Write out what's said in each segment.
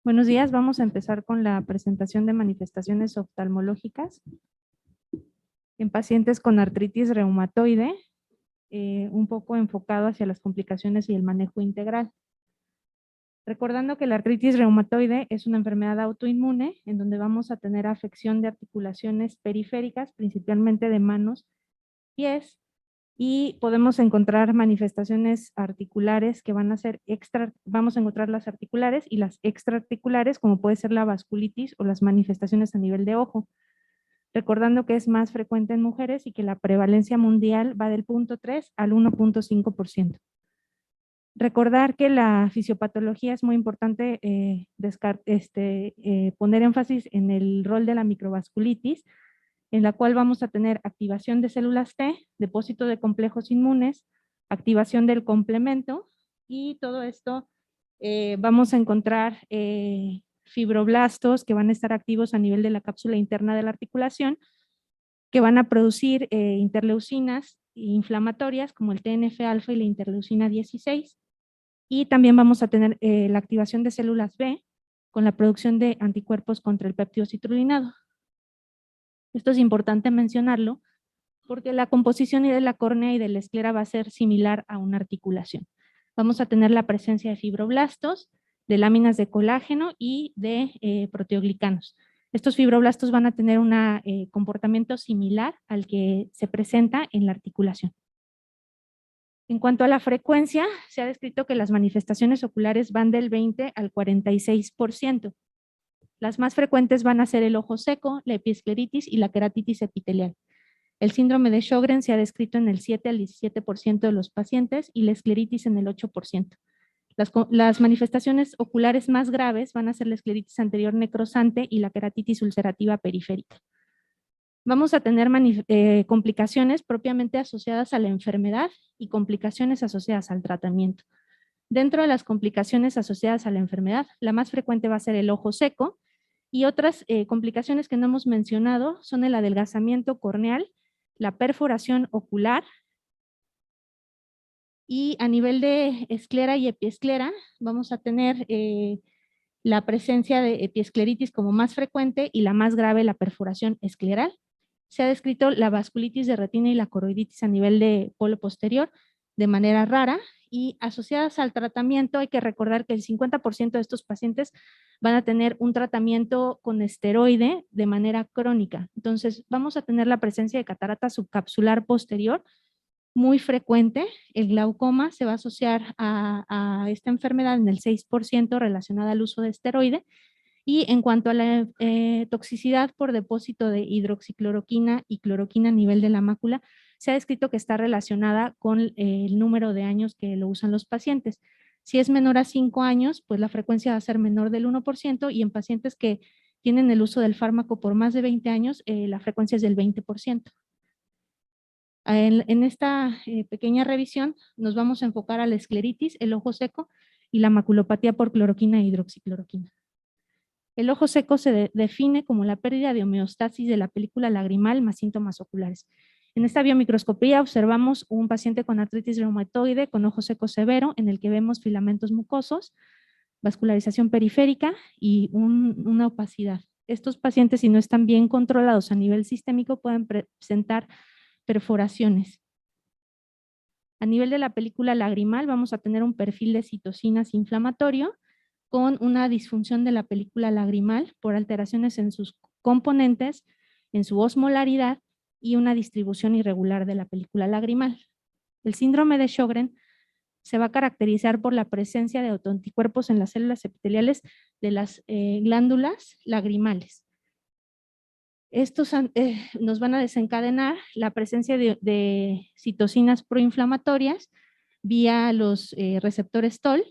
Buenos días, vamos a empezar con la presentación de manifestaciones oftalmológicas en pacientes con artritis reumatoide, un poco enfocado hacia las complicaciones y el manejo integral. Recordando que la artritis reumatoide es una enfermedad autoinmune en donde vamos a tener afección de articulaciones periféricas, principalmente de manos, pies, y podemos encontrar manifestaciones articulares que van a ser vamos a encontrar las articulares y las extraarticulares, como puede ser la vasculitis o las manifestaciones a nivel de ojo. Recordando que es más frecuente en mujeres y que la prevalencia mundial va del 0.3 al 1.5%. Recordar que la fisiopatología es muy importante poner énfasis en el rol de la microvasculitis, en la cual vamos a tener activación de células T, depósito de complejos inmunes, activación del complemento, y todo esto vamos a encontrar fibroblastos que van a estar activos a nivel de la cápsula interna de la articulación, que van a producir interleucinas inflamatorias como el TNF-alfa y la interleucina 16, y también vamos a tener la activación de células B con la producción de anticuerpos contra el péptido citrulinado. Esto es importante mencionarlo porque la composición y de la córnea y de la esclera va a ser similar a una articulación. Vamos a tener la presencia de fibroblastos, de láminas de colágeno y de proteoglicanos. Estos fibroblastos van a tener un comportamiento similar al que se presenta en la articulación. En cuanto a la frecuencia, se ha descrito que las manifestaciones oculares van del 20 al 46%. Las más frecuentes van a ser el ojo seco, la epiescleritis y la queratitis epitelial. El síndrome de Sjögren se ha descrito en el 7 al 17% de los pacientes y la escleritis en el 8%. Las manifestaciones oculares más graves van a ser la escleritis anterior necrosante y la queratitis ulcerativa periférica. Vamos a tener complicaciones propiamente asociadas a la enfermedad y complicaciones asociadas al tratamiento. Dentro de las complicaciones asociadas a la enfermedad, la más frecuente va a ser el ojo seco, y otras complicaciones que no hemos mencionado son el adelgazamiento corneal, la perforación ocular, y a nivel de esclera y epiesclera vamos a tener la presencia de epiescleritis como más frecuente y la más grave, la perforación escleral. Se ha descrito la vasculitis de retina y la coroiditis a nivel de polo posterior de manera rara, y asociadas al tratamiento hay que recordar que el 50% de estos pacientes van a tener un tratamiento con esteroide de manera crónica. Entonces vamos a tener la presencia de catarata subcapsular posterior muy frecuente. El glaucoma se va a asociar a esta enfermedad en el 6% relacionada al uso de esteroide. Y en cuanto a la toxicidad por depósito de hidroxicloroquina y cloroquina a nivel de la mácula, se ha descrito que está relacionada con el número de años que lo usan los pacientes. Si es menor a 5 años, pues la frecuencia va a ser menor del 1%, y en pacientes que tienen el uso del fármaco por más de 20 años, la frecuencia es del 20%. En esta pequeña revisión nos vamos a enfocar a la escleritis, el ojo seco y la maculopatía por cloroquina e hidroxicloroquina. El ojo seco se define como la pérdida de homeostasis de la película lagrimal más síntomas oculares. En esta biomicroscopía observamos un paciente con artritis reumatoide con ojo seco severo, en el que vemos filamentos mucosos, vascularización periférica y una opacidad. Estos pacientes, si no están bien controlados a nivel sistémico, pueden presentar perforaciones. A nivel de la película lagrimal vamos a tener un perfil de citocinas inflamatorio con una disfunción de la película lagrimal por alteraciones en sus componentes, en su osmolaridad y una distribución irregular de la película lagrimal. El síndrome de Sjögren se va a caracterizar por la presencia de autoanticuerpos en las células epiteliales de las glándulas lagrimales. Estos nos van a desencadenar la presencia de citocinas proinflamatorias vía los receptores TOL.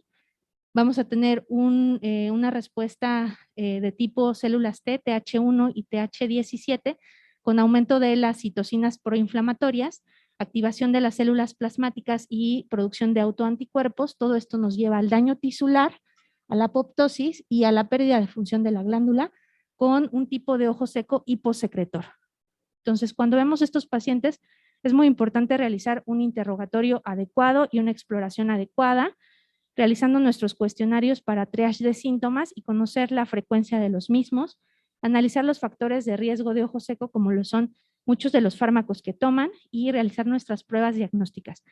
Vamos a tener una respuesta de tipo células T, TH1 y TH17, con aumento de las citocinas proinflamatorias, activación de las células plasmáticas y producción de autoanticuerpos. Todo esto nos lleva al daño tisular, a la apoptosis y a la pérdida de función de la glándula, con un tipo de ojo seco hiposecretor. Entonces, cuando vemos estos pacientes, es muy importante realizar un interrogatorio adecuado y una exploración adecuada. realizando nuestros cuestionarios para triage de síntomas y conocer la frecuencia de los mismos, analizar los factores de riesgo de ojo seco, como lo son muchos de los fármacos que toman, y realizar nuestras pruebas diagnósticas.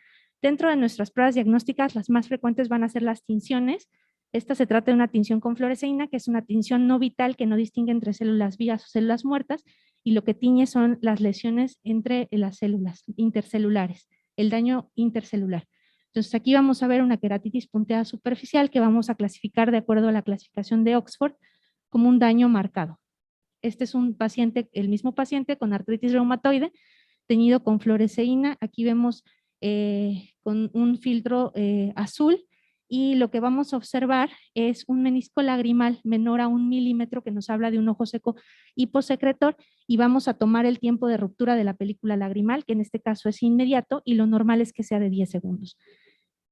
Dentro de nuestras pruebas diagnósticas, las más frecuentes van a ser las tinciones. Esta se trata de una tinción con fluoresceína, que es una tinción no vital que no distingue entre células vivas o células muertas, y lo que tiñe son las lesiones entre las células intercelulares, el daño intercelular. Entonces aquí vamos a ver una queratitis punteada superficial que vamos a clasificar de acuerdo a la clasificación de Oxford como un daño marcado. Este es un paciente, el mismo paciente con artritis reumatoide, teñido con fluoresceína. Aquí vemos con un filtro azul, y lo que vamos a observar es un menisco lagrimal menor a 1 milímetro que nos habla de un ojo seco hiposecretor, y vamos a tomar el tiempo de ruptura de la película lagrimal, que en este caso es inmediato, y lo normal es que sea de 10 segundos.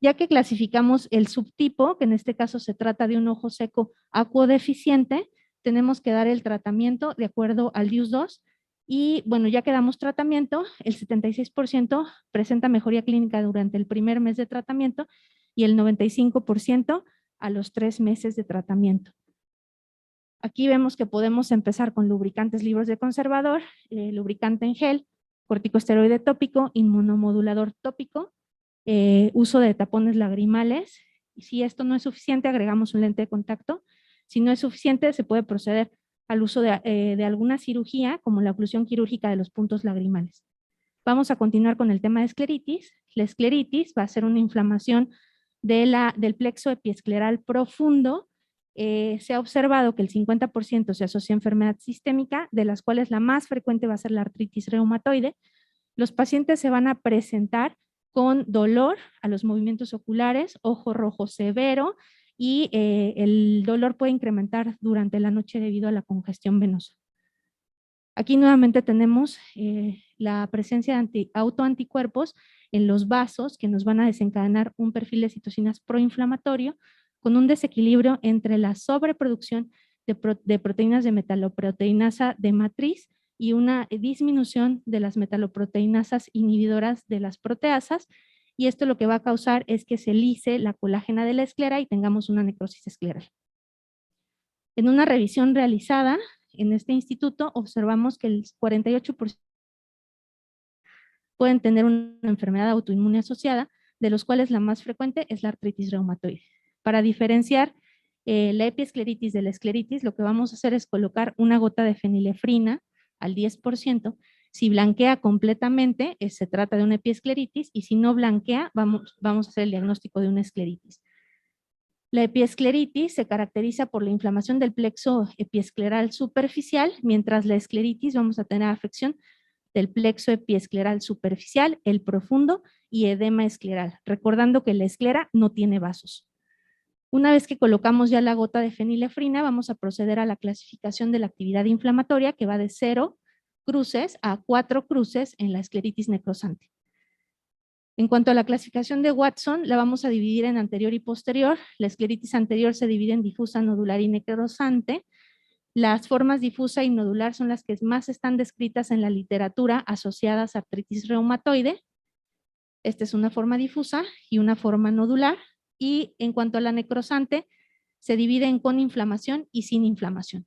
Ya que clasificamos el subtipo, que en este caso se trata de un ojo seco acuodeficiente, tenemos que dar el tratamiento de acuerdo al DIUS-2, y bueno, ya que damos tratamiento, el 76% presenta mejoría clínica durante el primer mes de tratamiento y el 95% a los 3 meses de tratamiento. Aquí vemos que podemos empezar con lubricantes libres de conservador, lubricante en gel, corticosteroide tópico, inmunomodulador tópico, uso de tapones lagrimales. Y si esto no es suficiente, agregamos un lente de contacto. Si no es suficiente, se puede proceder al uso de alguna cirugía, como la oclusión quirúrgica de los puntos lagrimales. Vamos a continuar con el tema de escleritis. La escleritis va a ser una inflamación del plexo epiescleral profundo. Se ha observado que el 50% se asocia a enfermedad sistémica, de las cuales la más frecuente va a ser la artritis reumatoide. Los pacientes se van a presentar con dolor a los movimientos oculares, ojo rojo severo, y el dolor puede incrementar durante la noche debido a la congestión venosa. Aquí nuevamente tenemos la presencia de autoanticuerpos en los vasos que nos van a desencadenar un perfil de citocinas proinflamatorio con un desequilibrio entre la sobreproducción de proteínas de metaloproteinasa de matriz y una disminución de las metaloproteinasas inhibidoras de las proteasas, y esto lo que va a causar es que se lise la colágena de la esclera y tengamos una necrosis escleral. En una revisión realizada en este instituto, observamos que el 48% pueden tener una enfermedad autoinmune asociada, de los cuales la más frecuente es la artritis reumatoide. Para diferenciar la epiescleritis de la escleritis, lo que vamos a hacer es colocar una gota de fenilefrina al 10%. Si blanquea completamente, se trata de una epiescleritis, y si no blanquea, vamos a hacer el diagnóstico de una escleritis. La epiescleritis se caracteriza por la inflamación del plexo epiescleral superficial, mientras la escleritis vamos a tener afección del plexo epiescleral superficial, el profundo y edema escleral, recordando que la esclera no tiene vasos. Una vez que colocamos ya la gota de fenilefrina, vamos a proceder a la clasificación de la actividad inflamatoria, que va de 0 cruces a 4 cruces en la escleritis necrosante. En cuanto a la clasificación de Watson, la vamos a dividir en anterior y posterior. La escleritis anterior se divide en difusa, nodular y necrosante. Las formas difusa y nodular son las que más están descritas en la literatura asociadas a artritis reumatoide. Esta es una forma difusa y una forma nodular. Y en cuanto a la necrosante, se divide en con inflamación y sin inflamación.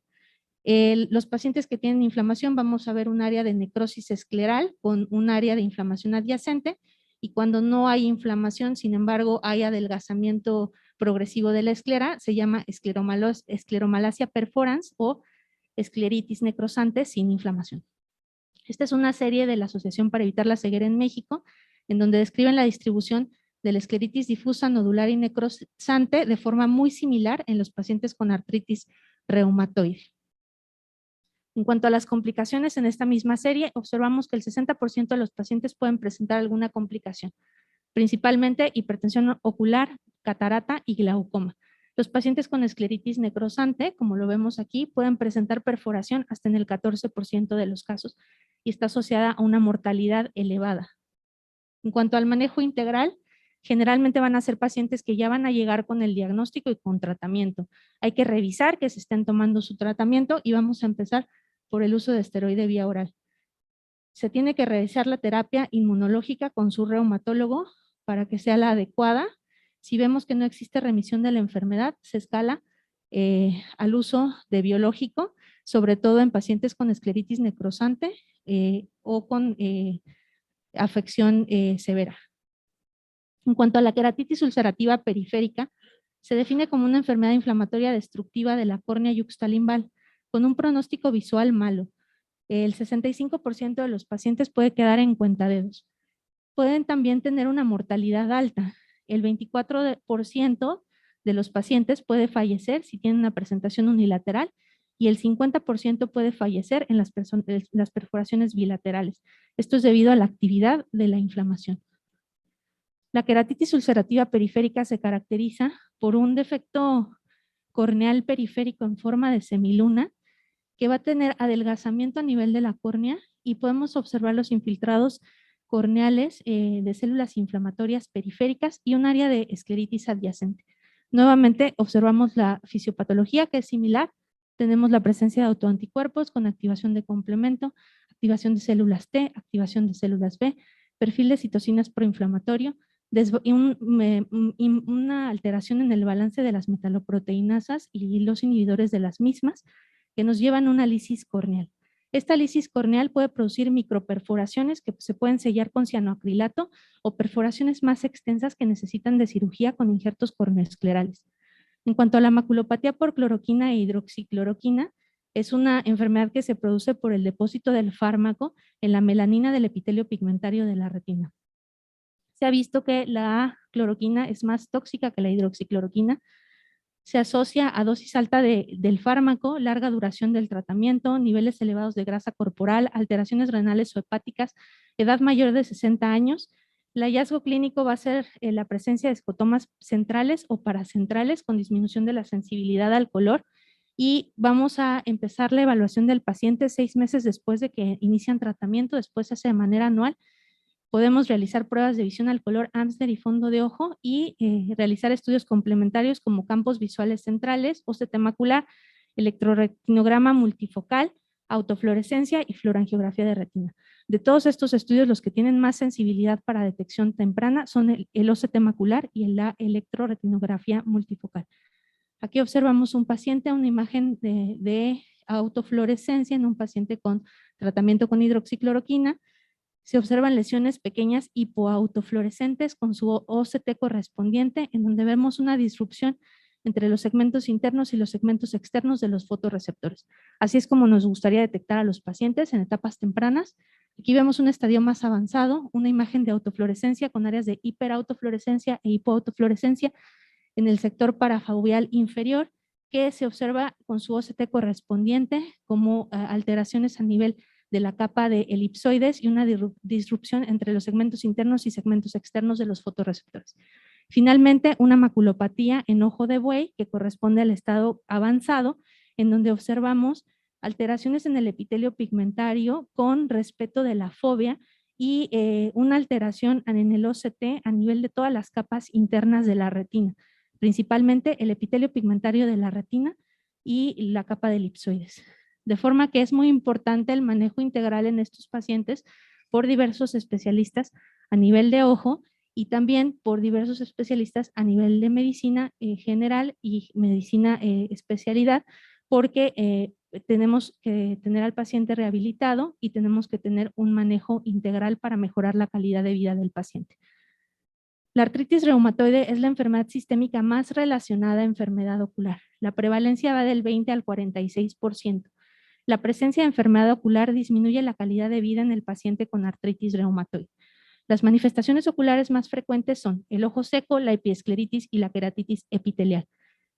Los pacientes que tienen inflamación, vamos a ver un área de necrosis escleral con un área de inflamación adyacente, y cuando no hay inflamación, sin embargo, hay adelgazamiento progresivo de la esclera, se llama escleromalacia perforans o escleritis necrosante sin inflamación. Esta es una serie de la Asociación para Evitar la Ceguera en México, en donde describen la distribución de la escleritis difusa, nodular y necrosante de forma muy similar en los pacientes con artritis reumatoide. En cuanto a las complicaciones en esta misma serie, observamos que el 60% de los pacientes pueden presentar alguna complicación, principalmente hipertensión ocular, catarata y glaucoma. Los pacientes con escleritis necrosante, como lo vemos aquí, pueden presentar perforación hasta en el 14% de los casos y está asociada a una mortalidad elevada. En cuanto al manejo integral, generalmente van a ser pacientes que ya van a llegar con el diagnóstico y con tratamiento. Hay que revisar que se estén tomando su tratamiento y vamos a empezar por el uso de esteroide vía oral. Se tiene que realizar la terapia inmunológica con su reumatólogo para que sea la adecuada. Si vemos que no existe remisión de la enfermedad, se escala al uso de biológico, sobre todo en pacientes con escleritis necrosante o con afección severa. En cuanto a la queratitis ulcerativa periférica, se define como una enfermedad inflamatoria destructiva de la córnea yuxtalimbal, con un pronóstico visual malo. El 65% de los pacientes puede quedar en cuentadedos. Pueden también tener una mortalidad alta. El 24% de los pacientes puede fallecer si tienen una presentación unilateral y el 50% puede fallecer en las perforaciones bilaterales. Esto es debido a la actividad de la inflamación. La queratitis ulcerativa periférica se caracteriza por un defecto corneal periférico en forma de semiluna que va a tener adelgazamiento a nivel de la córnea y podemos observar los infiltrados corneales de células inflamatorias periféricas y un área de escleritis adyacente. Nuevamente observamos la fisiopatología que es similar. Tenemos la presencia de autoanticuerpos con activación de complemento, activación de células T, activación de células B, perfil de citocinas proinflamatorio, una alteración en el balance de las metaloproteinasas y los inhibidores de las mismas que nos llevan a una lisis corneal. Esta lisis corneal puede producir microperforaciones que se pueden sellar con cianoacrilato o perforaciones más extensas que necesitan de cirugía con injertos corneoesclerales. En cuanto a la maculopatía por cloroquina e hidroxicloroquina, es una enfermedad que se produce por el depósito del fármaco en la melanina del epitelio pigmentario de la retina. Se ha visto que la cloroquina es más tóxica que la hidroxicloroquina. Se asocia a dosis alta del fármaco, larga duración del tratamiento, niveles elevados de grasa corporal, alteraciones renales o hepáticas, edad mayor de 60 años. El hallazgo clínico va a ser la presencia de escotomas centrales o paracentrales con disminución de la sensibilidad al color y vamos a empezar la evaluación del paciente 6 meses después de que inician tratamiento, después se hace de manera anual. Podemos realizar pruebas de visión al color Amsler y fondo de ojo y realizar estudios complementarios como campos visuales centrales, OCT macular, electroretinograma multifocal, autofluorescencia y fluorangiografía de retina. De todos estos estudios, los que tienen más sensibilidad para detección temprana son el OCT macular y la electroretinografía multifocal. Aquí observamos un paciente, una imagen de autofluorescencia en un paciente con tratamiento con hidroxicloroquina. Se observan lesiones pequeñas hipoautofluorescentes con su OCT correspondiente, en donde vemos una disrupción entre los segmentos internos y los segmentos externos de los fotorreceptores. Así es como nos gustaría detectar a los pacientes en etapas tempranas. Aquí vemos un estadio más avanzado, una imagen de autofluorescencia con áreas de hiperautofluorescencia e hipoautofluorescencia en el sector parafoveal inferior, que se observa con su OCT correspondiente como alteraciones a nivel de la capa de elipsoides y una disrupción entre los segmentos internos y segmentos externos de los fotorreceptores. Finalmente, una maculopatía en ojo de buey que corresponde al estado avanzado, en donde observamos alteraciones en el epitelio pigmentario con respeto de la fovea y una alteración en el OCT a nivel de todas las capas internas de la retina, principalmente el epitelio pigmentario de la retina y la capa de elipsoides. De forma que es muy importante el manejo integral en estos pacientes por diversos especialistas a nivel de ojo y también por diversos especialistas a nivel de medicina general y medicina especialidad, porque tenemos que tener al paciente rehabilitado y tenemos que tener un manejo integral para mejorar la calidad de vida del paciente. La artritis reumatoide es la enfermedad sistémica más relacionada a enfermedad ocular. La prevalencia va del 20 al 46%. La presencia de enfermedad ocular disminuye la calidad de vida en el paciente con artritis reumatoide. Las manifestaciones oculares más frecuentes son el ojo seco, la epiescleritis y la queratitis epitelial.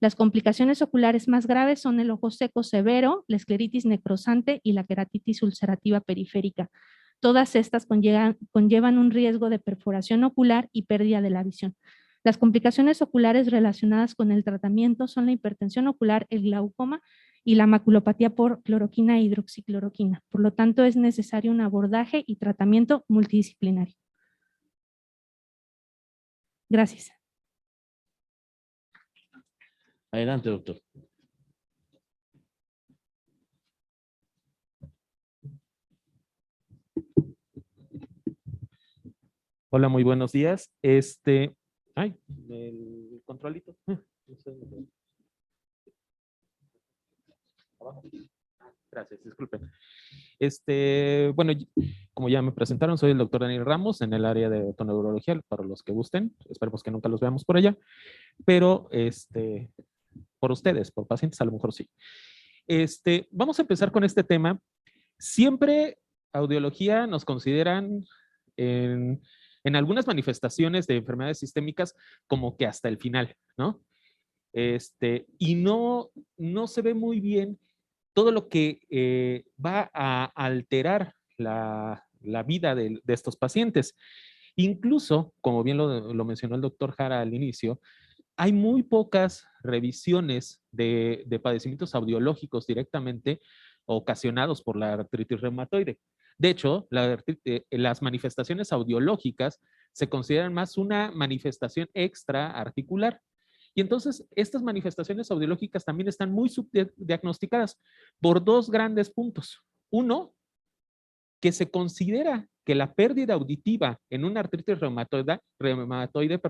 Las complicaciones oculares más graves son el ojo seco severo, la escleritis necrosante y la queratitis ulcerativa periférica. Todas estas conllevan un riesgo de perforación ocular y pérdida de la visión. Las complicaciones oculares relacionadas con el tratamiento son la hipertensión ocular, el glaucoma y la maculopatía por cloroquina e hidroxicloroquina. Por lo tanto, es necesario un abordaje y tratamiento multidisciplinario. Gracias. Adelante, doctor. Hola, muy buenos días. Ay, controlito. Abajo. Gracias, disculpen. Bueno, como ya me presentaron, soy el doctor Daniel Ramos en el área de otoneurología, para los que gusten. Esperemos que nunca los veamos por allá, pero por ustedes, por pacientes, a lo mejor sí. Vamos a empezar con este tema. Siempre audiología nos consideran en algunas manifestaciones de enfermedades sistémicas como que hasta el final, ¿no? Y no se ve muy bien todo lo que va a alterar la vida de estos pacientes. Incluso, como bien lo mencionó el doctor Jara al inicio, hay muy pocas revisiones de padecimientos audiológicos directamente ocasionados por la artritis reumatoide. De hecho, las manifestaciones audiológicas se consideran más una manifestación extraarticular. Y entonces, estas manifestaciones audiológicas también están muy subdiagnosticadas por dos grandes puntos. Uno, que se considera que la pérdida auditiva en una artritis reumatoide,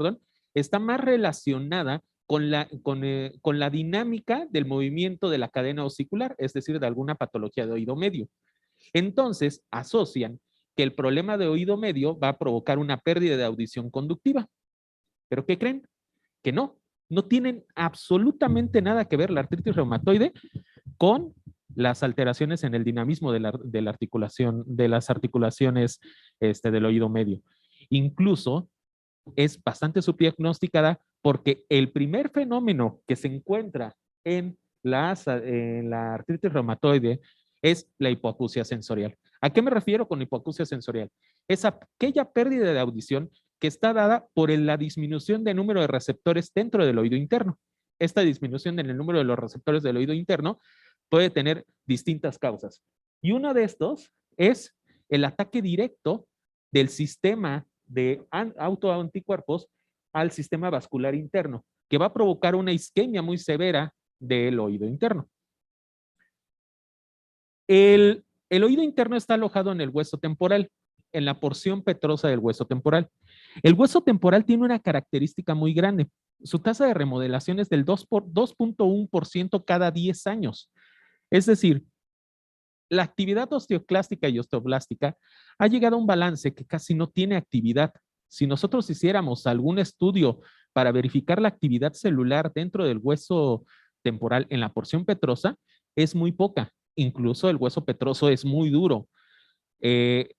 está más relacionada con la dinámica del movimiento de la cadena osicular, es decir, de alguna patología de oído medio. Entonces, asocian que el problema de oído medio va a provocar una pérdida de audición conductiva. ¿Pero qué creen? Que no tienen absolutamente nada que ver la artritis reumatoide con las alteraciones en el dinamismo de la articulación, de las articulaciones del oído medio. Incluso es bastante subdiagnosticada porque el primer fenómeno que se encuentra en la artritis reumatoide es la hipoacusia sensorial. ¿A qué me refiero con hipoacusia sensorial? Es aquella pérdida de audición que está dada por la disminución de número de receptores dentro del oído interno. Esta disminución en el número de los receptores del oído interno puede tener distintas causas. Y uno de estos es el ataque directo del sistema de autoanticuerpos al sistema vascular interno, que va a provocar una isquemia muy severa del oído interno. El oído interno está alojado en el hueso temporal, en la porción petrosa del hueso temporal. El hueso temporal tiene una característica muy grande. Su tasa de remodelación es del 2.1% cada 10 años. Es decir, la actividad osteoclástica y osteoblástica ha llegado a un balance que casi no tiene actividad. Si nosotros hiciéramos algún estudio para verificar la actividad celular dentro del hueso temporal en la porción petrosa, es muy poca. Incluso el hueso petroso es muy duro.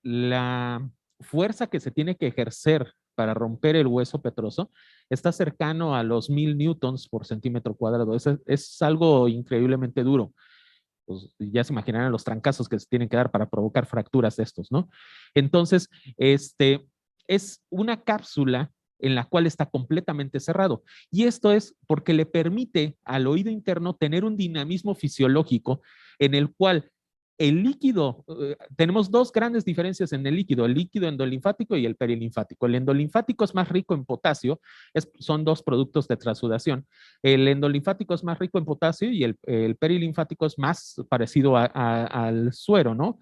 La fuerza que se tiene que ejercer para romper el hueso petroso está cercano a los 1000 newtons por centímetro cuadrado. Es algo increíblemente duro. Pues ya se imaginarán los trancazos que se tienen que dar para provocar fracturas de estos, ¿no? Entonces, es una cápsula en la cual está completamente cerrado. Y esto es porque le permite al oído interno tener un dinamismo fisiológico en el cual el líquido, tenemos dos grandes diferencias en el líquido endolinfático y el perilinfático. El endolinfático es más rico en potasio, son dos productos de transudación. El endolinfático es más rico en potasio y el perilinfático es más parecido al suero, ¿no?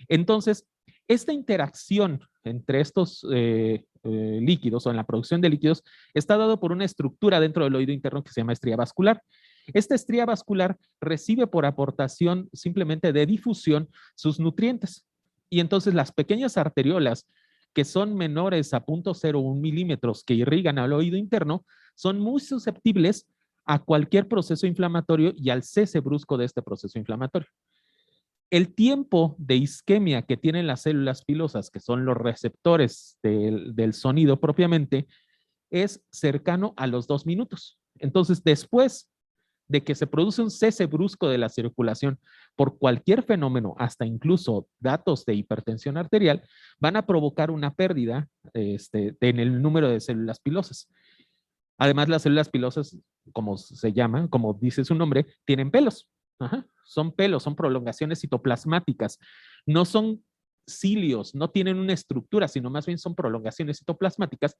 Entonces, esta interacción entre estos líquidos o en la producción de líquidos está dado por una estructura dentro del oído interno que se llama estría vascular. Esta estría vascular recibe por aportación simplemente de difusión sus nutrientes. Y entonces las pequeñas arteriolas que son menores a 0.01 milímetros que irrigan al oído interno son muy susceptibles a cualquier proceso inflamatorio y al cese brusco de este proceso inflamatorio. El tiempo de isquemia que tienen las células pilosas, que son los receptores del sonido propiamente, es cercano a los 2 minutos. Entonces, después de que se produce un cese brusco de la circulación por cualquier fenómeno, hasta incluso datos de hipertensión arterial, van a provocar una pérdida en el número de células pilosas. Además, las células pilosas, como se llaman, como dice su nombre, tienen pelos. Ajá. Son pelos, son prolongaciones citoplasmáticas. No son cilios, no tienen una estructura, sino más bien son prolongaciones citoplasmáticas.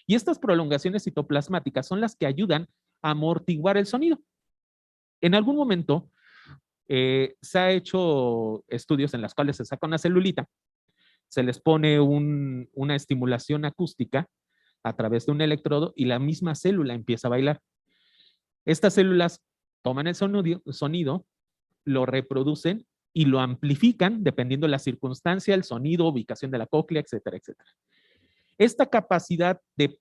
Y estas prolongaciones citoplasmáticas son las que ayudan a amortiguar el sonido. En algún momento se ha hecho estudios en los cuales se saca una celulita, se les pone una estimulación acústica a través de un electrodo y la misma célula empieza a bailar. Estas células toman el sonido, lo reproducen y lo amplifican dependiendo de la circunstancia, el sonido, ubicación de la cóclea, etcétera, etcétera. Esta capacidad de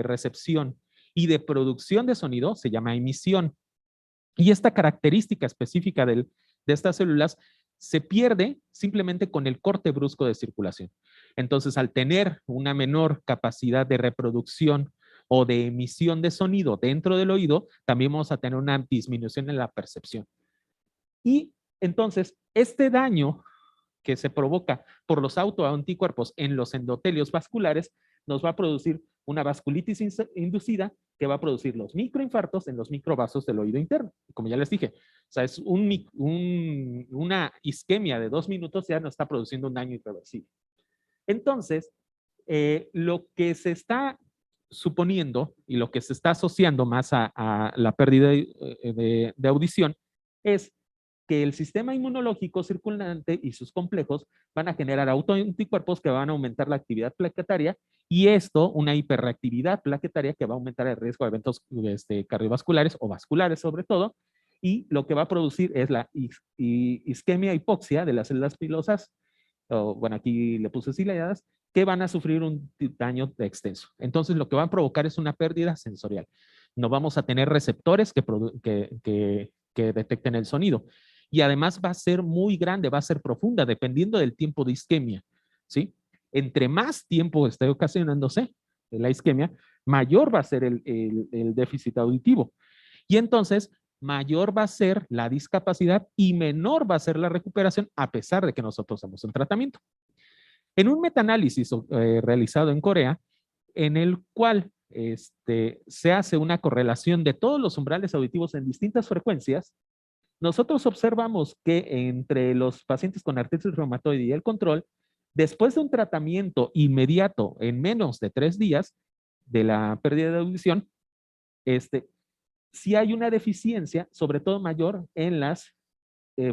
recepción y de producción de sonido se llama emisión. Y esta característica específica de estas células se pierde simplemente con el corte brusco de circulación. Entonces, al tener una menor capacidad de reproducción o de emisión de sonido dentro del oído, también vamos a tener una disminución en la percepción. Y entonces, este daño que se provoca por los autoanticuerpos en los endotelios vasculares nos va a producir una vasculitis inducida que va a producir los microinfartos en los microvasos del oído interno. Como ya les dije, o sea, es una isquemia de 2 minutos ya nos está produciendo un daño irreversible. Entonces, lo que se está suponiendo y lo que se está asociando más a la pérdida de audición es que el sistema inmunológico circundante y sus complejos van a generar autoanticuerpos que van a aumentar la actividad plaquetaria y esto, una hiperreactividad plaquetaria que va a aumentar el riesgo de eventos cardiovasculares o vasculares sobre todo, y lo que va a producir es la isquemia hipoxia de las células pilosas, o, bueno, aquí le puse ciliadas, que van a sufrir un daño extenso. Entonces, lo que va a provocar es una pérdida sensorial. No vamos a tener receptores que detecten el sonido. Y además va a ser muy grande, va a ser profunda, dependiendo del tiempo de isquemia, ¿sí? Entre más tiempo esté ocasionándose la isquemia, mayor va a ser el déficit auditivo. Y entonces, mayor va a ser la discapacidad y menor va a ser la recuperación, a pesar de que nosotros hacemos el tratamiento. En un metaanálisis realizado en Corea, en el cual se hace una correlación de todos los umbrales auditivos en distintas frecuencias, nosotros observamos que entre los pacientes con artritis reumatoide y el control, después de un tratamiento inmediato en menos de 3 días de la pérdida de audición, sí hay una deficiencia, sobre todo mayor, en las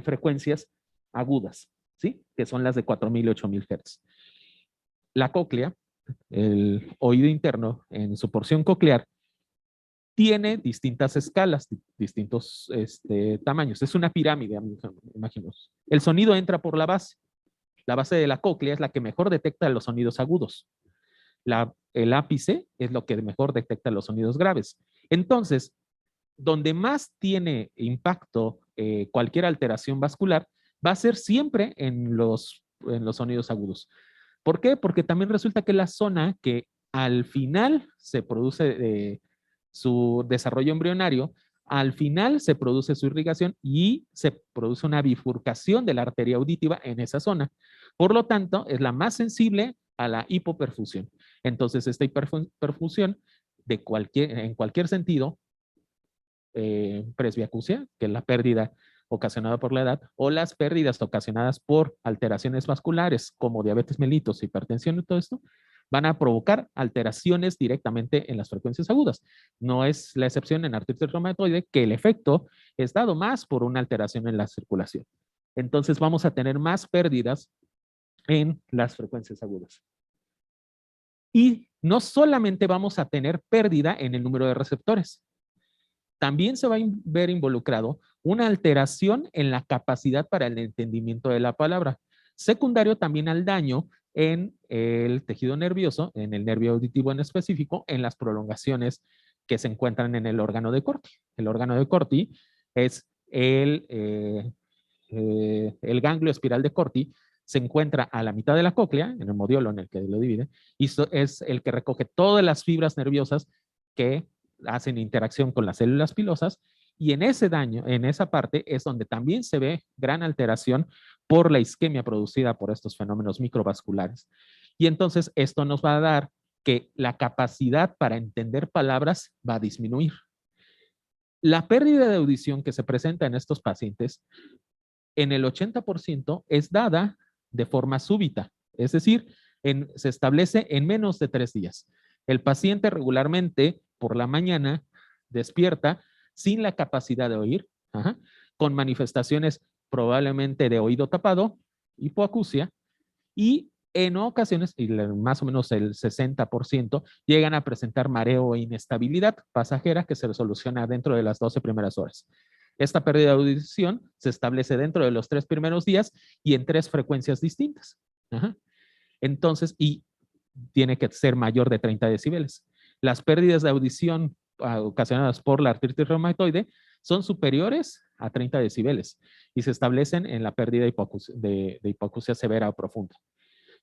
frecuencias agudas, ¿sí? Que son las de 4.000 y 8.000 Hz. La cóclea, el oído interno, en su porción coclear, tiene distintas escalas, distintos tamaños. Es una pirámide, imaginaos. El sonido entra por la base. La base de la cóclea es la que mejor detecta los sonidos agudos. El ápice es lo que mejor detecta los sonidos graves. Entonces, donde más tiene impacto cualquier alteración vascular va a ser siempre en los sonidos agudos. ¿Por qué? Porque también resulta que la zona que al final se produce su desarrollo embrionario, al final se produce su irrigación y se produce una bifurcación de la arteria auditiva en esa zona. Por lo tanto, es la más sensible a la hipoperfusión. Entonces, esta hiperperfusión en cualquier sentido, presbiacusia, que es la pérdida ocasionada por la edad, o las pérdidas ocasionadas por alteraciones vasculares como diabetes mellitus, hipertensión y todo esto, van a provocar alteraciones directamente en las frecuencias agudas. No es la excepción en artritis reumatoide, que el efecto es dado más por una alteración en la circulación. Entonces vamos a tener más pérdidas en las frecuencias agudas. Y no solamente vamos a tener pérdida en el número de receptores, también se va a ver involucrado una alteración en la capacidad para el entendimiento de la palabra, secundario también al daño en el tejido nervioso, en el nervio auditivo en específico, en las prolongaciones que se encuentran en el órgano de Corti. El órgano de Corti es el ganglio espiral de Corti, se encuentra a la mitad de la cóclea, en el modiolo en el que lo divide, y es el que recoge todas las fibras nerviosas que hacen interacción con las células pilosas, y en ese daño, en esa parte, es donde también se ve gran alteración por la isquemia producida por estos fenómenos microvasculares. Y entonces esto nos va a dar que la capacidad para entender palabras va a disminuir. La pérdida de audición que se presenta en estos pacientes, en el 80% es dada de forma súbita, es decir, se establece en menos de 3 días. El paciente regularmente por la mañana despierta sin la capacidad de oír, con manifestaciones probablemente de oído tapado, hipoacusia, y En ocasiones, y más o menos el 60%, llegan a presentar mareo e inestabilidad pasajera que se resoluciona dentro de las 12 primeras horas. Esta pérdida de audición se establece dentro de los 3 primeros días y en 3 frecuencias distintas. Ajá. Entonces, y tiene que ser mayor de 30 decibeles. Las pérdidas de audición ocasionadas por la artritis reumatoide son superiores a 30 decibeles y se establecen en la pérdida de hipoacusia severa o profunda,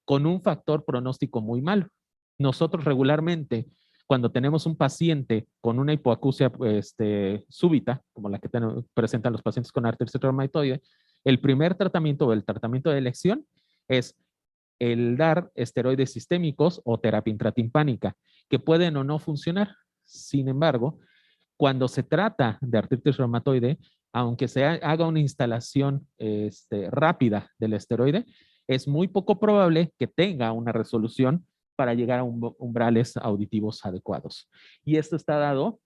con un factor pronóstico muy malo. Nosotros regularmente, cuando tenemos un paciente con una hipoacusia súbita, como la que presentan los pacientes con artritis reumatoide, el primer tratamiento o el tratamiento de elección es el dar esteroides sistémicos o terapia intratimpánica, que pueden o no funcionar. Sin embargo, cuando se trata de artritis reumatoide, aunque se haga una instalación rápida del esteroide, es muy poco probable que tenga una resolución para llegar a umbrales auditivos adecuados. Y esto está dado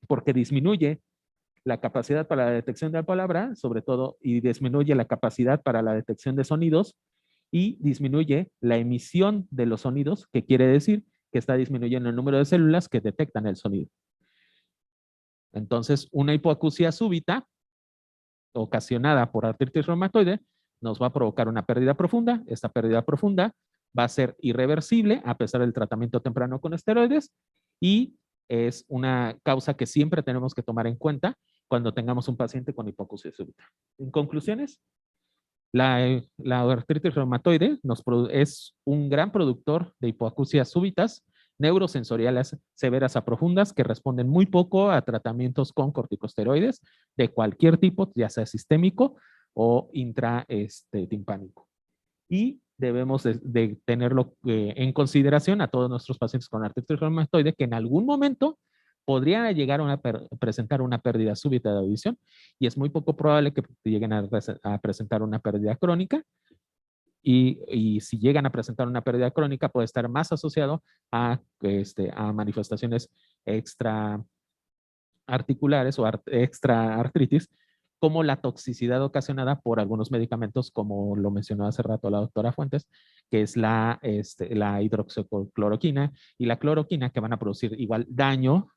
porque disminuye la capacidad para la detección de la palabra, sobre todo, y disminuye la capacidad para la detección de sonidos y disminuye la emisión de los sonidos, que quiere decir que está disminuyendo el número de células que detectan el sonido. Entonces, una hipoacusia súbita ocasionada por artritis reumatoide nos va a provocar una pérdida profunda. Esta pérdida profunda va a ser irreversible a pesar del tratamiento temprano con esteroides y es una causa que siempre tenemos que tomar en cuenta cuando tengamos un paciente con hipoacusia súbita. En conclusiones, la artritis reumatoide es un gran productor de hipoacusias súbitas neurosensoriales severas a profundas que responden muy poco a tratamientos con corticosteroides de cualquier tipo, ya sea sistémico o intratimpánico. Y debemos de tenerlo en consideración a todos nuestros pacientes con artritis reumatoide que en algún momento podrían llegar a presentar una pérdida súbita de audición y es muy poco probable que lleguen a presentar una pérdida crónica. Y si llegan a presentar una pérdida crónica, puede estar más asociado a manifestaciones extraarticulares o extraartritis, como la toxicidad ocasionada por algunos medicamentos, como lo mencionó hace rato la doctora Fuentes, que es la hidroxicloroquina y la cloroquina, que van a producir igual daño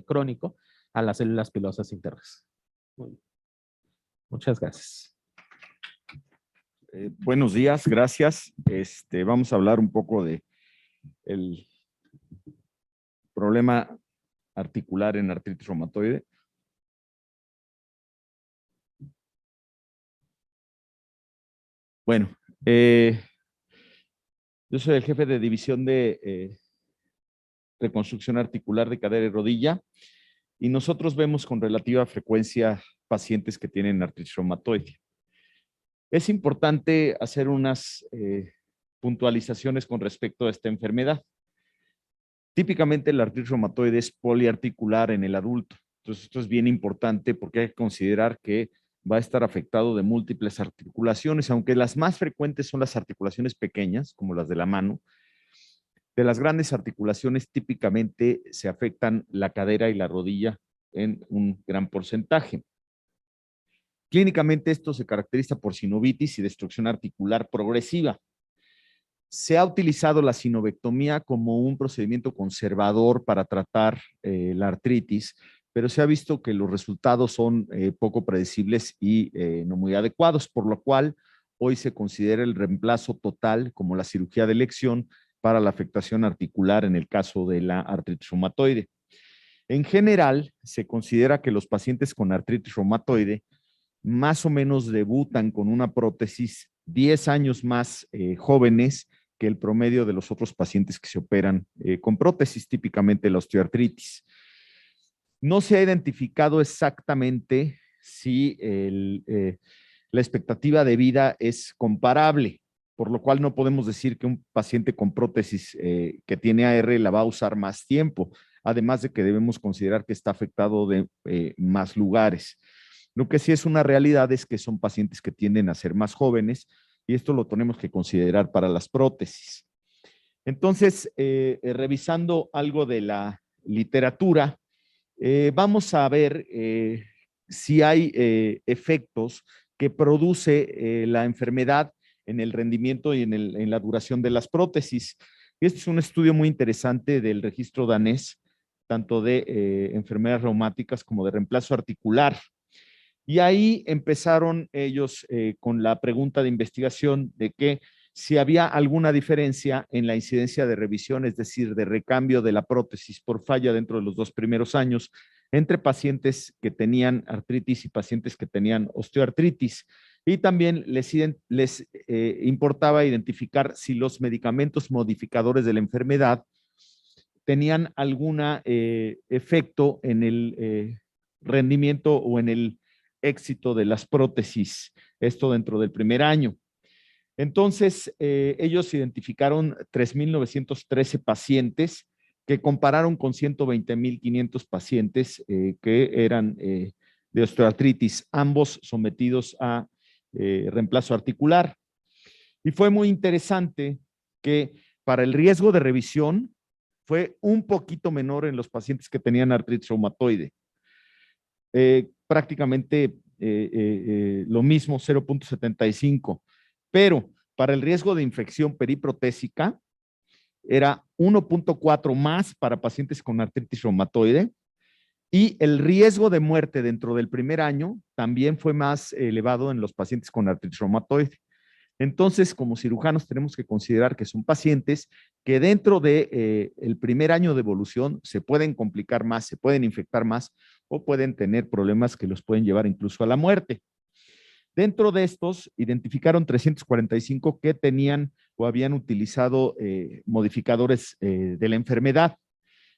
crónico a las células pilosas internas. Muchas gracias. Buenos días, gracias. Vamos a hablar un poco de el problema articular en artritis reumatoide. Bueno, yo soy el jefe de división de reconstrucción articular de cadera y rodilla y nosotros vemos con relativa frecuencia pacientes que tienen artritis reumatoide. Es importante hacer unas puntualizaciones con respecto a esta enfermedad. Típicamente la artritis reumatoide es poliarticular en el adulto. Entonces esto es bien importante porque hay que considerar que va a estar afectado de múltiples articulaciones, aunque las más frecuentes son las articulaciones pequeñas, como las de la mano. De las grandes articulaciones típicamente se afectan la cadera y la rodilla en un gran porcentaje. Clínicamente esto se caracteriza por sinovitis y destrucción articular progresiva. Se ha utilizado la sinovectomía como un procedimiento conservador para tratar la artritis, pero se ha visto que los resultados son poco predecibles y no muy adecuados, por lo cual hoy se considera el reemplazo total como la cirugía de elección para la afectación articular en el caso de la artritis reumatoide. En general, se considera que los pacientes con artritis reumatoide más o menos debutan con una prótesis 10 años más jóvenes que el promedio de los otros pacientes que se operan con prótesis, típicamente la osteoartritis. No se ha identificado exactamente si la expectativa de vida es comparable, por lo cual no podemos decir que un paciente con prótesis que tiene AR la va a usar más tiempo, además de que debemos considerar que está afectado de más lugares. Lo que sí es una realidad es que son pacientes que tienden a ser más jóvenes y esto lo tenemos que considerar para las prótesis. Entonces, revisando algo de la literatura, vamos a ver si hay efectos que produce la enfermedad en el rendimiento y en la duración de las prótesis. Este es un estudio muy interesante del registro danés, tanto de enfermedades reumáticas como de reemplazo articular. Y ahí empezaron ellos con la pregunta de investigación de que si había alguna diferencia en la incidencia de revisión, es decir, de recambio de la prótesis por falla dentro de los 2 primeros años, entre pacientes que tenían artritis y pacientes que tenían osteoartritis. Y también les importaba identificar si los medicamentos modificadores de la enfermedad tenían algún efecto en el rendimiento o en el éxito de las prótesis, esto dentro del primer año. Entonces, ellos identificaron 3,913 pacientes que compararon con 120,500 pacientes que eran de osteoartritis, ambos sometidos a reemplazo articular. Y fue muy interesante que para el riesgo de revisión fue un poquito menor en los pacientes que tenían artritis reumatoide. Prácticamente lo mismo, 0,75. Pero para el riesgo de infección periprotésica era 1,4 más para pacientes con artritis reumatoide, y el riesgo de muerte dentro del primer año también fue más elevado en los pacientes con artritis reumatoide. Entonces, como cirujanos tenemos que considerar que son pacientes que dentro de el primer año de evolución se pueden complicar más, se pueden infectar más o pueden tener problemas que los pueden llevar incluso a la muerte. Dentro de estos, identificaron 345 que tenían o habían utilizado modificadores de la enfermedad.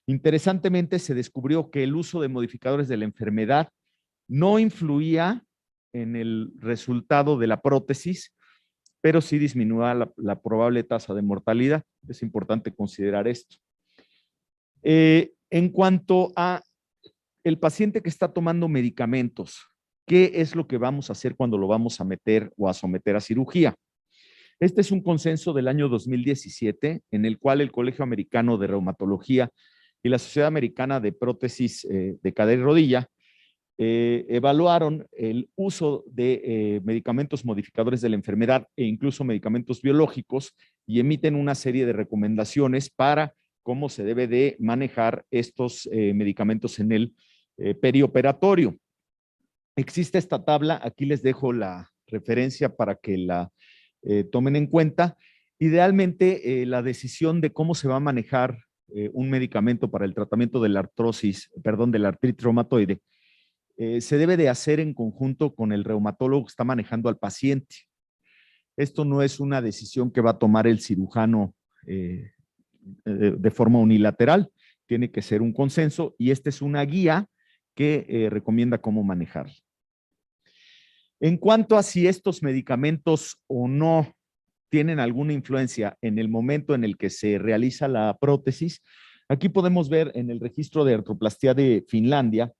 Interesantemente, se descubrió que el uso de modificadores de la enfermedad no influía en el resultado de la prótesis, pero sí disminuía la probable tasa de mortalidad. Es importante considerar esto. En cuanto a el paciente que está tomando medicamentos, ¿qué es lo que vamos a hacer cuando lo vamos a meter o a someter a cirugía? Este es un consenso del año 2017 en el cual el Colegio Americano de Reumatología y la Sociedad Americana de Prótesis de Cadera y Rodilla evaluaron el uso de medicamentos modificadores de la enfermedad e incluso medicamentos biológicos y emiten una serie de recomendaciones para cómo se debe de manejar estos medicamentos en el perioperatorio. Existe esta tabla, aquí les dejo la referencia para que la tomen en cuenta. Idealmente, la decisión de cómo se va a manejar un medicamento para el tratamiento de la de la artritis reumatoide, se debe de hacer en conjunto con el reumatólogo que está manejando al paciente. Esto no es una decisión que va a tomar el cirujano de forma unilateral, tiene que ser un consenso y esta es una guía que recomienda cómo manejar. En cuanto a si estos medicamentos o no tienen alguna influencia en el momento en el que se realiza la prótesis, aquí podemos ver en el registro de artroplastía de Finlandia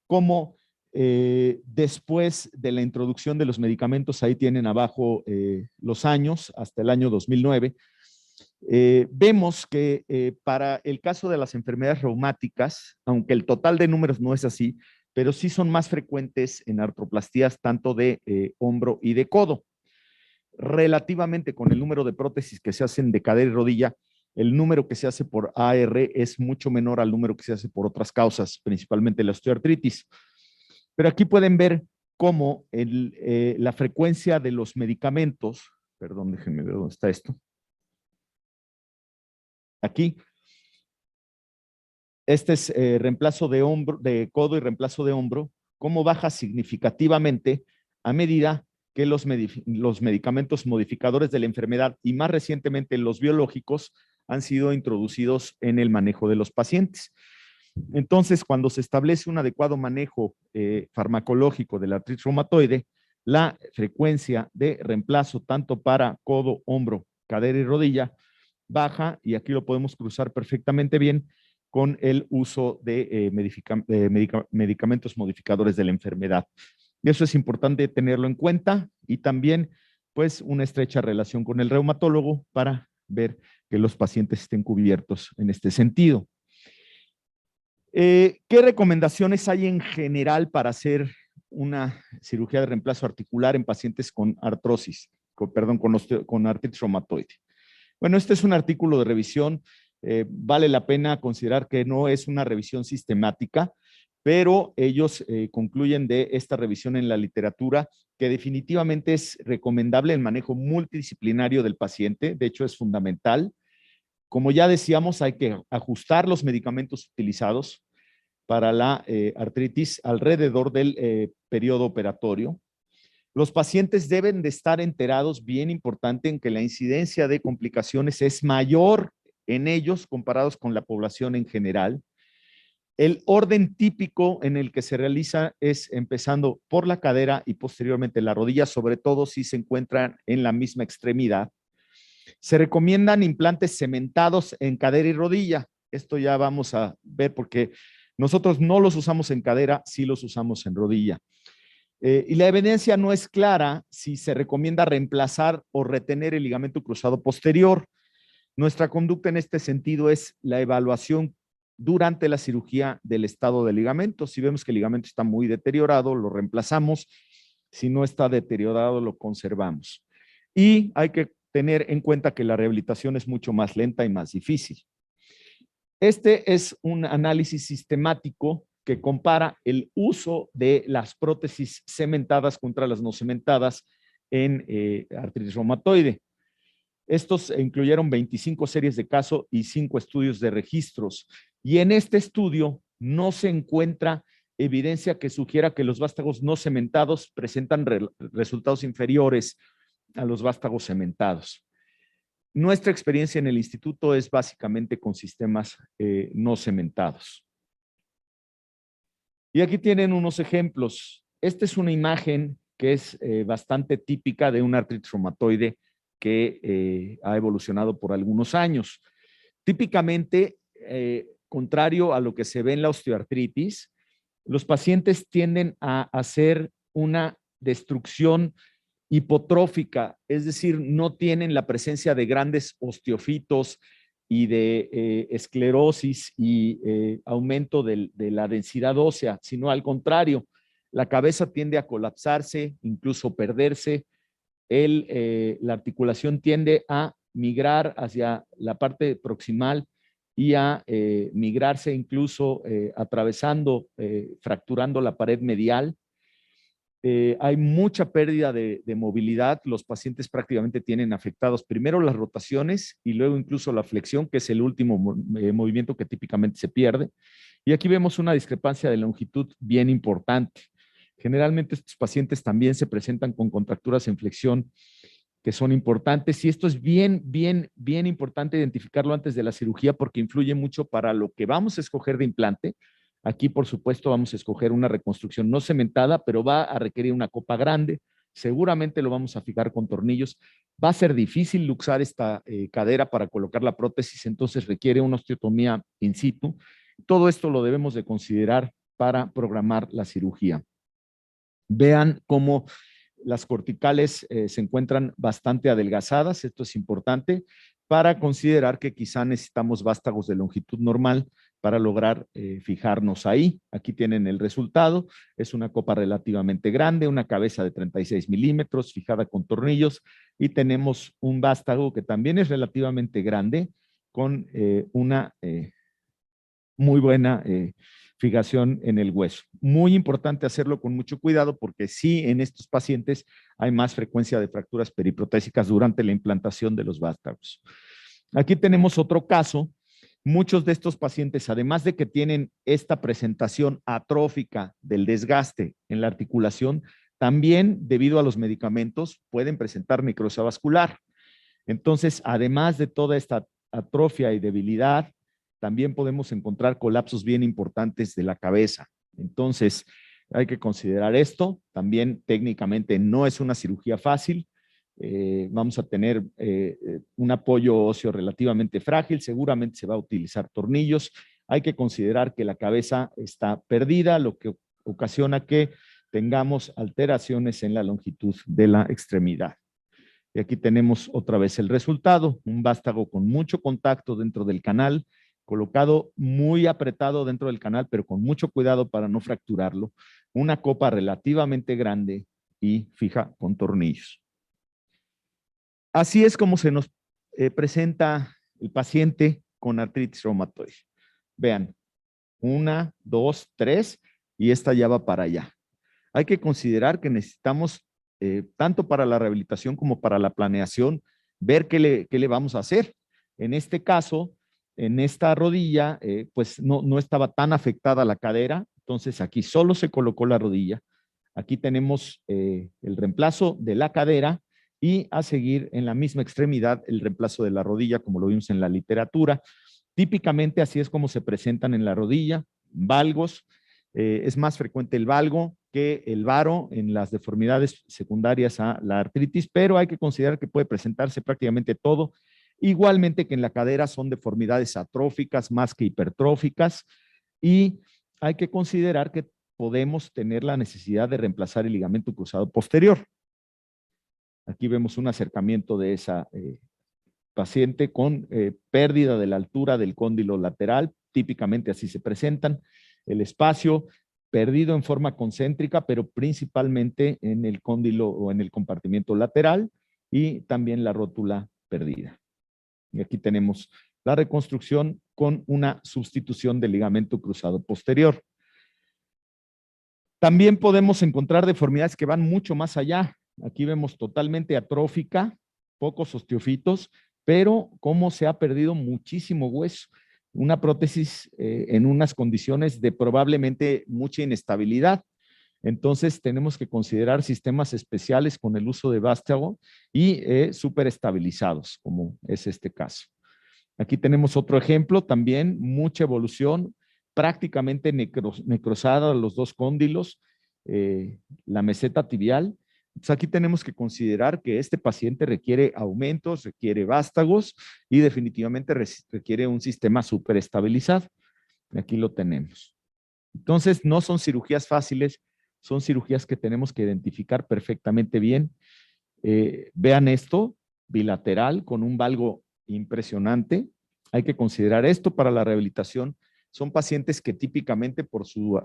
cómo después de la introducción de los medicamentos, ahí tienen abajo los años, hasta el año 2009, vemos que para el caso de las enfermedades reumáticas, aunque el total de números no es así, pero sí son más frecuentes en artroplastías tanto de hombro y de codo. Relativamente con el número de prótesis que se hacen de cadera y rodilla, el número que se hace por AR es mucho menor al número que se hace por otras causas, principalmente la osteoartritis. Pero aquí pueden ver cómo la frecuencia de los medicamentos, perdón, déjenme ver dónde está esto. Aquí. Este es reemplazo de codo y reemplazo de hombro, cómo baja significativamente a medida que los medicamentos modificadores de la enfermedad y más recientemente los biológicos han sido introducidos en el manejo de los pacientes. Entonces, cuando se establece un adecuado manejo farmacológico de la artritis reumatoide, la frecuencia de reemplazo tanto para codo, hombro, cadera y rodilla baja, y aquí lo podemos cruzar perfectamente bien con el uso de medicamentos modificadores de la enfermedad. Y eso es importante tenerlo en cuenta y también pues una estrecha relación con el reumatólogo para ver que los pacientes estén cubiertos en este sentido. ¿Qué recomendaciones hay en general para hacer una cirugía de reemplazo articular en pacientes con artrosis? con artritis reumatoide. Bueno, este es un artículo de revisión. Vale la pena considerar que no es una revisión sistemática, pero ellos concluyen de esta revisión en la literatura que definitivamente es recomendable el manejo multidisciplinario del paciente. De hecho, es fundamental. Como ya decíamos, hay que ajustar los medicamentos utilizados para la artritis alrededor del periodo operatorio. Los pacientes deben de estar enterados, bien importante, en que la incidencia de complicaciones es mayor en ellos comparados con la población en general. El orden típico en el que se realiza es empezando por la cadera y posteriormente la rodilla, sobre todo si se encuentran en la misma extremidad. Se recomiendan implantes cementados en cadera y rodilla. Esto ya vamos a ver porque nosotros no los usamos en cadera, sí los usamos en rodilla. Y la evidencia no es clara si se recomienda reemplazar o retener el ligamento cruzado posterior. Nuestra conducta en este sentido es la evaluación durante la cirugía del estado del ligamento. Si vemos que el ligamento está muy deteriorado, lo reemplazamos. Si no está deteriorado, lo conservamos. Y hay que tener en cuenta que la rehabilitación es mucho más lenta y más difícil. Este es un análisis sistemático que compara el uso de las prótesis cementadas contra las no cementadas en artritis reumatoide. Estos incluyeron 25 series de caso y 5 estudios de registros. Y en este estudio no se encuentra evidencia que sugiera que los vástagos no cementados presentan resultados inferiores a los vástagos cementados. Nuestra experiencia en el instituto es básicamente con sistemas no cementados. Y aquí tienen unos ejemplos. Esta es una imagen que es bastante típica de una artritis reumatoide que ha evolucionado por algunos años. Típicamente, contrario a lo que se ve en la osteoartritis, los pacientes tienden a hacer una destrucción hipotrófica, es decir, no tienen la presencia de grandes osteofitos y de esclerosis y aumento de la densidad ósea, sino al contrario, la cabeza tiende a colapsarse, incluso perderse, la articulación tiende a migrar hacia la parte proximal y a migrarse incluso atravesando, fracturando la pared medial. Hay mucha pérdida de movilidad. Los pacientes prácticamente tienen afectados primero las rotaciones y luego incluso la flexión, que es el último movimiento que típicamente se pierde. Y aquí vemos una discrepancia de longitud bien importante. Generalmente estos pacientes también se presentan con contracturas en flexión que son importantes, y esto es bien importante identificarlo antes de la cirugía porque influye mucho para lo que vamos a escoger de implante. Aquí, por supuesto, vamos a escoger una reconstrucción no cementada, pero va a requerir una copa grande. Seguramente lo vamos a fijar con tornillos. Va a ser difícil luxar esta cadera para colocar la prótesis, entonces requiere una osteotomía in situ. Todo esto lo debemos de considerar para programar la cirugía. Vean cómo las corticales se encuentran bastante adelgazadas. Esto es importante para considerar que quizá necesitamos vástagos de longitud normal para lograr fijarnos ahí. Aquí tienen el resultado. Es una copa relativamente grande, una cabeza de 36 milímetros fijada con tornillos, y tenemos un vástago que también es relativamente grande con una muy buena fijación en el hueso. Muy importante hacerlo con mucho cuidado porque sí, en estos pacientes hay más frecuencia de fracturas periprotésicas durante la implantación de los vástagos. Aquí tenemos otro caso. Muchos de estos pacientes, además de que tienen esta presentación atrófica del desgaste en la articulación, también debido a los medicamentos pueden presentar necrosis vascular. Entonces, además de toda esta atrofia y debilidad, también podemos encontrar colapsos bien importantes de la cabeza. Entonces, hay que considerar esto. También técnicamente no es una cirugía fácil. Vamos a tener un apoyo óseo relativamente frágil. Seguramente se va a utilizar tornillos. Hay que considerar que la cabeza está perdida, lo que ocasiona que tengamos alteraciones en la longitud de la extremidad. Y aquí tenemos otra vez el resultado. Un vástago con mucho contacto dentro del canal, colocado muy apretado dentro del canal, pero con mucho cuidado para no fracturarlo. Una copa relativamente grande y fija con tornillos. Así es como se nos presenta el paciente con artritis reumatoide. Vean, 1, 2, 3 y esta ya va para allá. Hay que considerar que necesitamos, tanto para la rehabilitación como para la planeación, ver qué le vamos a hacer. En este caso, en esta rodilla, pues no estaba tan afectada la cadera, entonces aquí solo se colocó la rodilla. Aquí tenemos el reemplazo de la cadera y a seguir en la misma extremidad el reemplazo de la rodilla, como lo vimos en la literatura. Típicamente así es como se presentan en la rodilla, valgos. Es más frecuente el valgo que el varo en las deformidades secundarias a la artritis, pero hay que considerar que puede presentarse prácticamente todo. Igualmente que en la cadera son deformidades atróficas más que hipertróficas y hay que considerar que podemos tener la necesidad de reemplazar el ligamento cruzado posterior. Aquí vemos un acercamiento de esa paciente con pérdida de la altura del cóndilo lateral, típicamente así se presentan, el espacio perdido en forma concéntrica, pero principalmente en el cóndilo o en el compartimiento lateral y también la rótula perdida. Y aquí tenemos la reconstrucción con una sustitución del ligamento cruzado posterior. También podemos encontrar deformidades que van mucho más allá. Aquí vemos totalmente atrófica, pocos osteofitos, pero cómo se ha perdido muchísimo hueso. Una prótesis en unas condiciones de probablemente mucha inestabilidad. Entonces tenemos que considerar sistemas especiales con el uso de vástago y súper estabilizados, como es este caso. Aquí tenemos otro ejemplo, también mucha evolución, prácticamente necrosada los dos cóndilos, la meseta tibial. Entonces aquí tenemos que considerar que este paciente requiere aumentos, requiere vástagos y definitivamente requiere un sistema súper estabilizado. Aquí lo tenemos. Entonces no son cirugías fáciles, son cirugías que tenemos que identificar perfectamente bien. Vean esto, bilateral con un valgo impresionante. Hay que considerar esto para la rehabilitación. Son pacientes que típicamente por su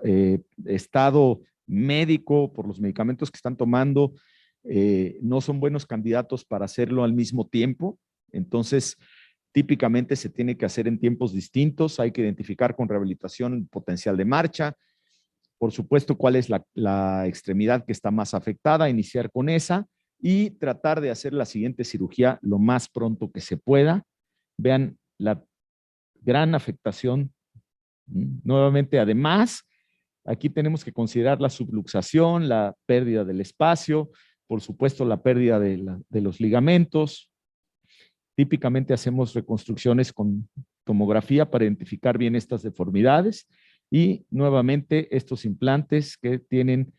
estado médico, por los medicamentos que están tomando, no son buenos candidatos para hacerlo al mismo tiempo. Entonces, típicamente se tiene que hacer en tiempos distintos. Hay que identificar con rehabilitación potencial de marcha. Por supuesto, cuál es la extremidad que está más afectada, iniciar con esa y tratar de hacer la siguiente cirugía lo más pronto que se pueda. Vean la gran afectación. Nuevamente, además, aquí tenemos que considerar la subluxación, la pérdida del espacio, por supuesto, la pérdida de los ligamentos. Típicamente hacemos reconstrucciones con tomografía para identificar bien estas deformidades y nuevamente estos implantes que tienen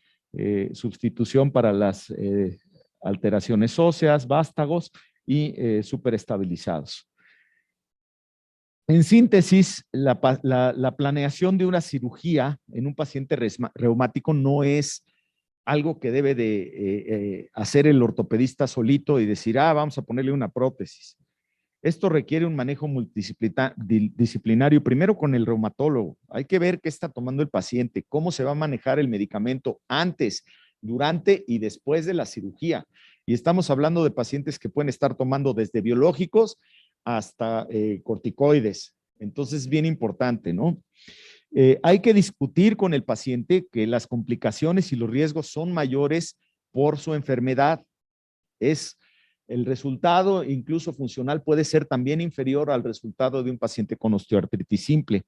sustitución para las alteraciones óseas, vástagos y superestabilizados. En síntesis, la planeación de una cirugía en un paciente reumático no es algo que debe de hacer el ortopedista solito y decir, vamos a ponerle una prótesis. Esto requiere un manejo multidisciplinario, primero con el reumatólogo. Hay que ver qué está tomando el paciente, cómo se va a manejar el medicamento antes, durante y después de la cirugía. Y estamos hablando de pacientes que pueden estar tomando desde biológicos hasta corticoides. Entonces, es bien importante, ¿no? Hay que discutir con el paciente que las complicaciones y los riesgos son mayores por su enfermedad. El resultado, incluso funcional, puede ser también inferior al resultado de un paciente con osteoartritis simple.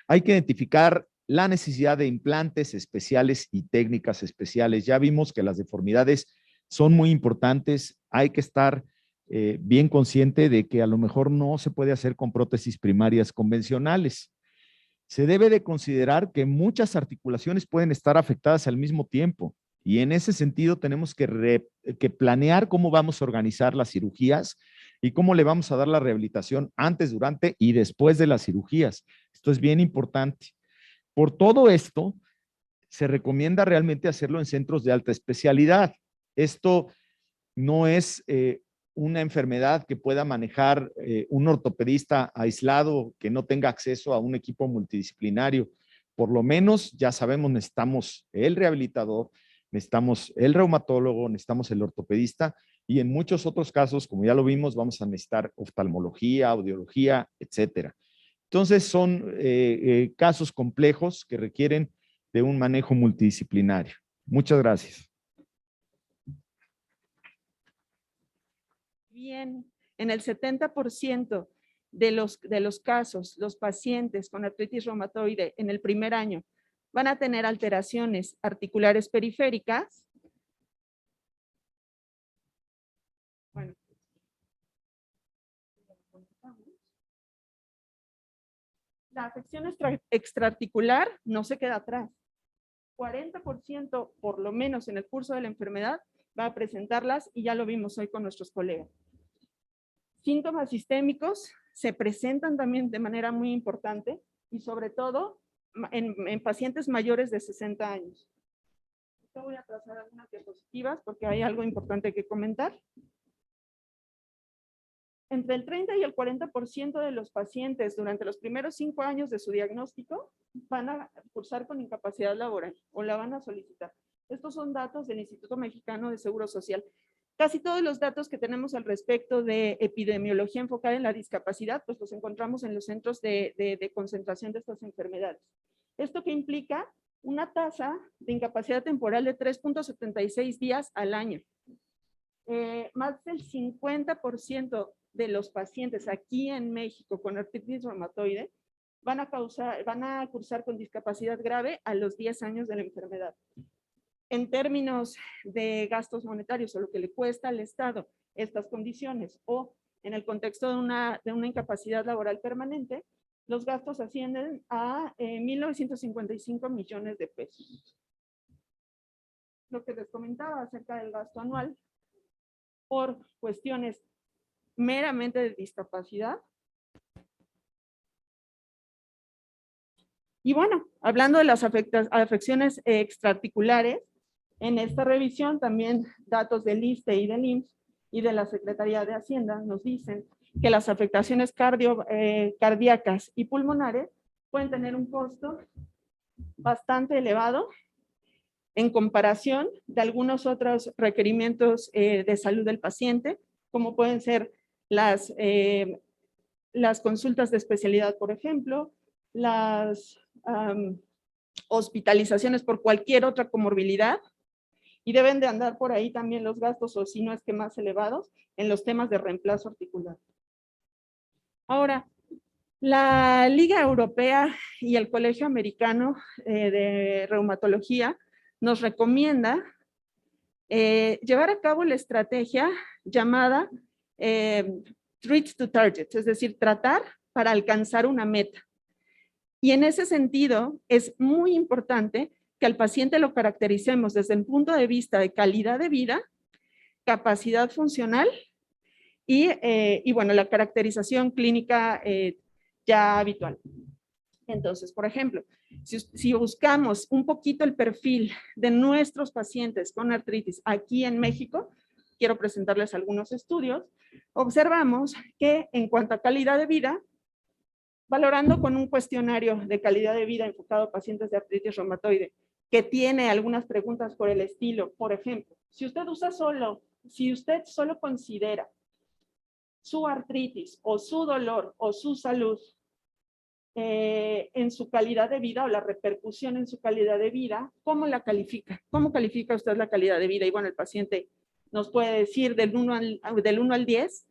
Hay que identificar la necesidad de implantes especiales y técnicas especiales. Ya vimos que las deformidades son muy importantes. Hay que estar bien consciente de que a lo mejor no se puede hacer con prótesis primarias convencionales. Se debe de considerar que muchas articulaciones pueden estar afectadas al mismo tiempo. Y en ese sentido tenemos que planear cómo vamos a organizar las cirugías y cómo le vamos a dar la rehabilitación antes, durante y después de las cirugías. Esto es bien importante. Por todo esto, se recomienda realmente hacerlo en centros de alta especialidad. Esto no es una enfermedad que pueda manejar un ortopedista aislado que no tenga acceso a un equipo multidisciplinario. Por lo menos, ya sabemos, necesitamos el rehabilitador, necesitamos el reumatólogo, necesitamos el ortopedista y en muchos otros casos, como ya lo vimos, vamos a necesitar oftalmología, audiología, etcétera. Entonces son casos complejos que requieren de un manejo multidisciplinario. Muchas gracias. Bien, en el 70% de los casos, los pacientes con artritis reumatoide en el primer año van a tener alteraciones articulares periféricas. Bueno. La afección extraarticular no se queda atrás. 40% por lo menos en el curso de la enfermedad va a presentarlas y ya lo vimos hoy con nuestros colegas. Síntomas sistémicos se presentan también de manera muy importante y sobre todo en pacientes mayores de 60 años. Yo voy a trazar algunas diapositivas porque hay algo importante que comentar. Entre el 30 y el 40% de los pacientes durante los primeros 5 años de su diagnóstico van a cursar con incapacidad laboral o la van a solicitar. Estos son datos del Instituto Mexicano de Seguro Social. Casi todos los datos que tenemos al respecto de epidemiología enfocada en la discapacidad, pues los encontramos en los centros de concentración de estas enfermedades. ¿Esto qué implica? Una tasa de incapacidad temporal de 3.76 días al año. Más del 50% de los pacientes aquí en México con artritis reumatoide van a cursar con discapacidad grave a los 10 años de la enfermedad. En términos de gastos monetarios o lo que le cuesta al Estado estas condiciones o en el contexto de una incapacidad laboral permanente, los gastos ascienden a 1.955 millones de pesos. Lo que les comentaba acerca del gasto anual por cuestiones meramente de discapacidad. Y bueno, hablando de las afecciones extraarticulares, en esta revisión también datos del ISSSTE y del IMSS y de la Secretaría de Hacienda nos dicen que las afectaciones cardíacas y pulmonares pueden tener un costo bastante elevado en comparación de algunos otros requerimientos de salud del paciente, como pueden ser las consultas de especialidad, por ejemplo, las hospitalizaciones por cualquier otra comorbilidad, y deben de andar por ahí también los gastos, o si no es que más elevados, en los temas de reemplazo articular. Ahora, la Liga Europea y el Colegio Americano de Reumatología nos recomienda llevar a cabo la estrategia llamada Treat to Target, es decir, tratar para alcanzar una meta. Y en ese sentido, es muy importante que al paciente lo caractericemos desde el punto de vista de calidad de vida, capacidad funcional y bueno, la caracterización clínica ya habitual. Entonces, por ejemplo, si buscamos un poquito el perfil de nuestros pacientes con artritis aquí en México, quiero presentarles algunos estudios, observamos que en cuanto a calidad de vida, valorando con un cuestionario de calidad de vida enfocado a pacientes de artritis reumatoide, que tiene algunas preguntas por el estilo, por ejemplo, si usted solo considera su artritis o su dolor o su salud en su calidad de vida o la repercusión en su calidad de vida, ¿cómo la califica? ¿Cómo califica usted la calidad de vida? Y bueno, el paciente nos puede decir del 1 al 10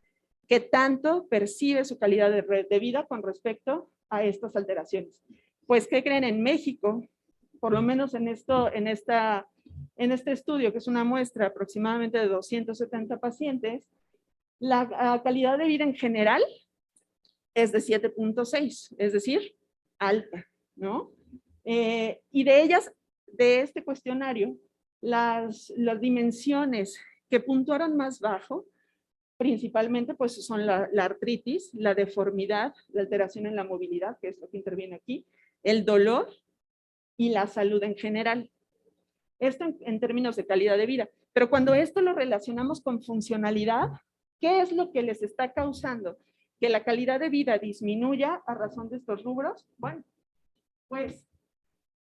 qué tanto percibe su calidad de vida con respecto a estas alteraciones. Pues, ¿qué creen? En México, por lo menos en este estudio, que es una muestra aproximadamente de 270 pacientes, la calidad de vida en general es de 7.6, es decir, alta, ¿no? Y de ellas, de este cuestionario, las dimensiones que puntuaron más bajo, principalmente pues son la artritis, la deformidad, la alteración en la movilidad, que es lo que interviene aquí, el dolor y la salud en general. Esto en términos de calidad de vida. Pero cuando esto lo relacionamos con funcionalidad, ¿qué es lo que les está causando que la calidad de vida disminuya a razón de estos rubros? Bueno, pues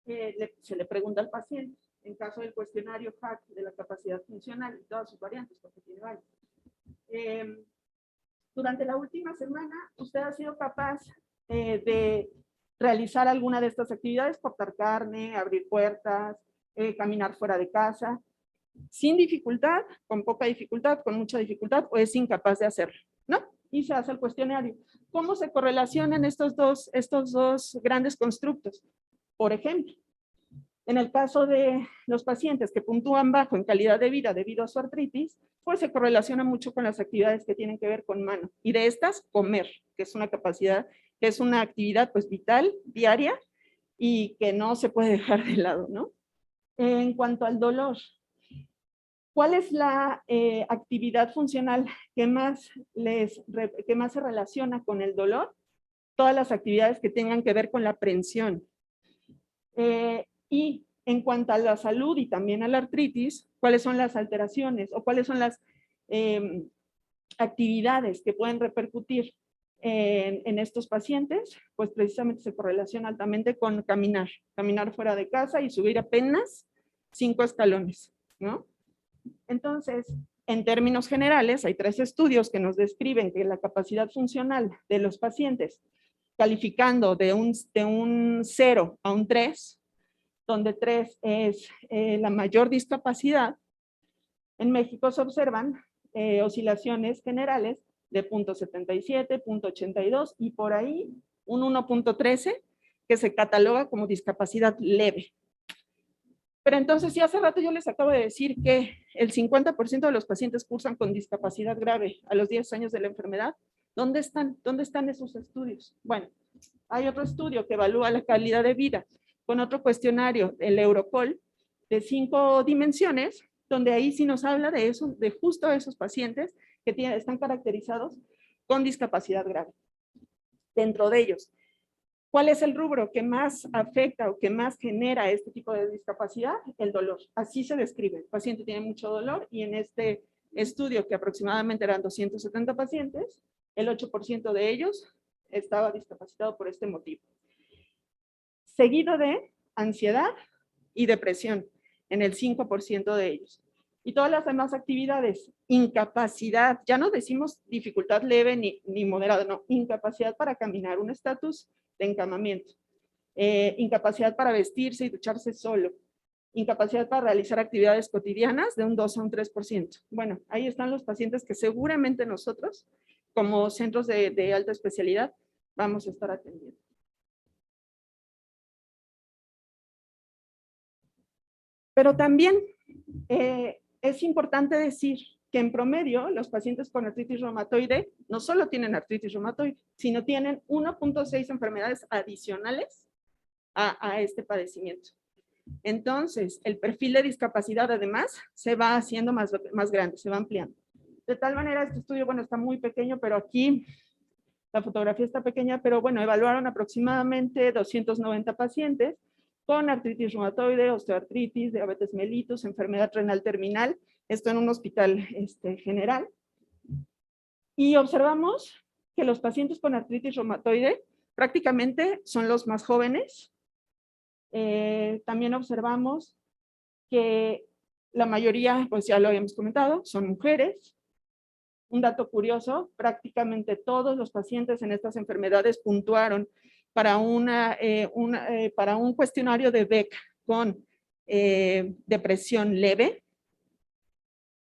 se le pregunta al paciente, en caso del cuestionario HAC de la capacidad funcional y todas sus variantes, porque tiene varios. Durante la última semana, usted ha sido capaz de realizar alguna de estas actividades, cortar carne, abrir puertas, caminar fuera de casa, sin dificultad, con poca dificultad, con mucha dificultad, o es incapaz de hacerlo, ¿no? Y se hace el cuestionario. ¿Cómo se correlacionan estos dos grandes constructos? Por ejemplo, en el caso de los pacientes que puntúan bajo en calidad de vida debido a su artritis, pues se correlaciona mucho con las actividades que tienen que ver con mano. Y de estas, comer, que es una capacidad, que es una actividad pues vital, diaria, y que no se puede dejar de lado, ¿no? En cuanto al dolor, ¿cuál es la actividad funcional que más se relaciona con el dolor? Todas las actividades que tengan que ver con la prensión. Y en cuanto a la salud y también a la artritis, ¿cuáles son las alteraciones o cuáles son las actividades que pueden repercutir en estos pacientes? Pues precisamente se correlaciona altamente con caminar fuera de casa y subir apenas 5 escalones, ¿no? Entonces, en términos generales, hay 3 estudios que nos describen que la capacidad funcional de los pacientes, calificando de un 0 a un 3, donde 3 es la mayor discapacidad, en México se observan oscilaciones generales de 0.77, 0.82 y por ahí un 1.13 que se cataloga como discapacidad leve. Pero entonces, si hace rato yo les acabo de decir que el 50% de los pacientes cursan con discapacidad grave a los 10 años de la enfermedad, ¿dónde están? ¿Dónde están esos estudios? Bueno, hay otro estudio que evalúa la calidad de vida con otro cuestionario, el Eurocol, de 5 dimensiones, donde ahí sí nos habla de eso, de justo esos pacientes que están caracterizados con discapacidad grave. Dentro de ellos, ¿cuál es el rubro que más afecta o que más genera este tipo de discapacidad? El dolor. Así se describe. El paciente tiene mucho dolor y en este estudio, que aproximadamente eran 270 pacientes, el 8% de ellos estaba discapacitado por este motivo. Seguido de ansiedad y depresión en el 5% de ellos. Y todas las demás actividades, incapacidad, ya no decimos dificultad leve ni moderada, no, incapacidad para caminar, un estatus de encamamiento, incapacidad para vestirse y ducharse solo, incapacidad para realizar actividades cotidianas de un 2 a un 3%. Bueno, ahí están los pacientes que seguramente nosotros, como centros de alta especialidad, vamos a estar atendiendo. Pero también es importante decir que en promedio los pacientes con artritis reumatoide no solo tienen artritis reumatoide, sino tienen 1.6 enfermedades adicionales a este padecimiento. Entonces, el perfil de discapacidad además se va haciendo más grande, se va ampliando. De tal manera, este estudio, bueno, está muy pequeño, pero aquí la fotografía está pequeña, pero bueno, evaluaron aproximadamente 290 pacientes con artritis reumatoide, osteoartritis, diabetes mellitus, enfermedad renal terminal, esto en un hospital general. Y observamos que los pacientes con artritis reumatoide prácticamente son los más jóvenes. También observamos que la mayoría, pues ya lo habíamos comentado, son mujeres. Un dato curioso, prácticamente todos los pacientes en estas enfermedades puntuaron para un cuestionario de Beck con depresión leve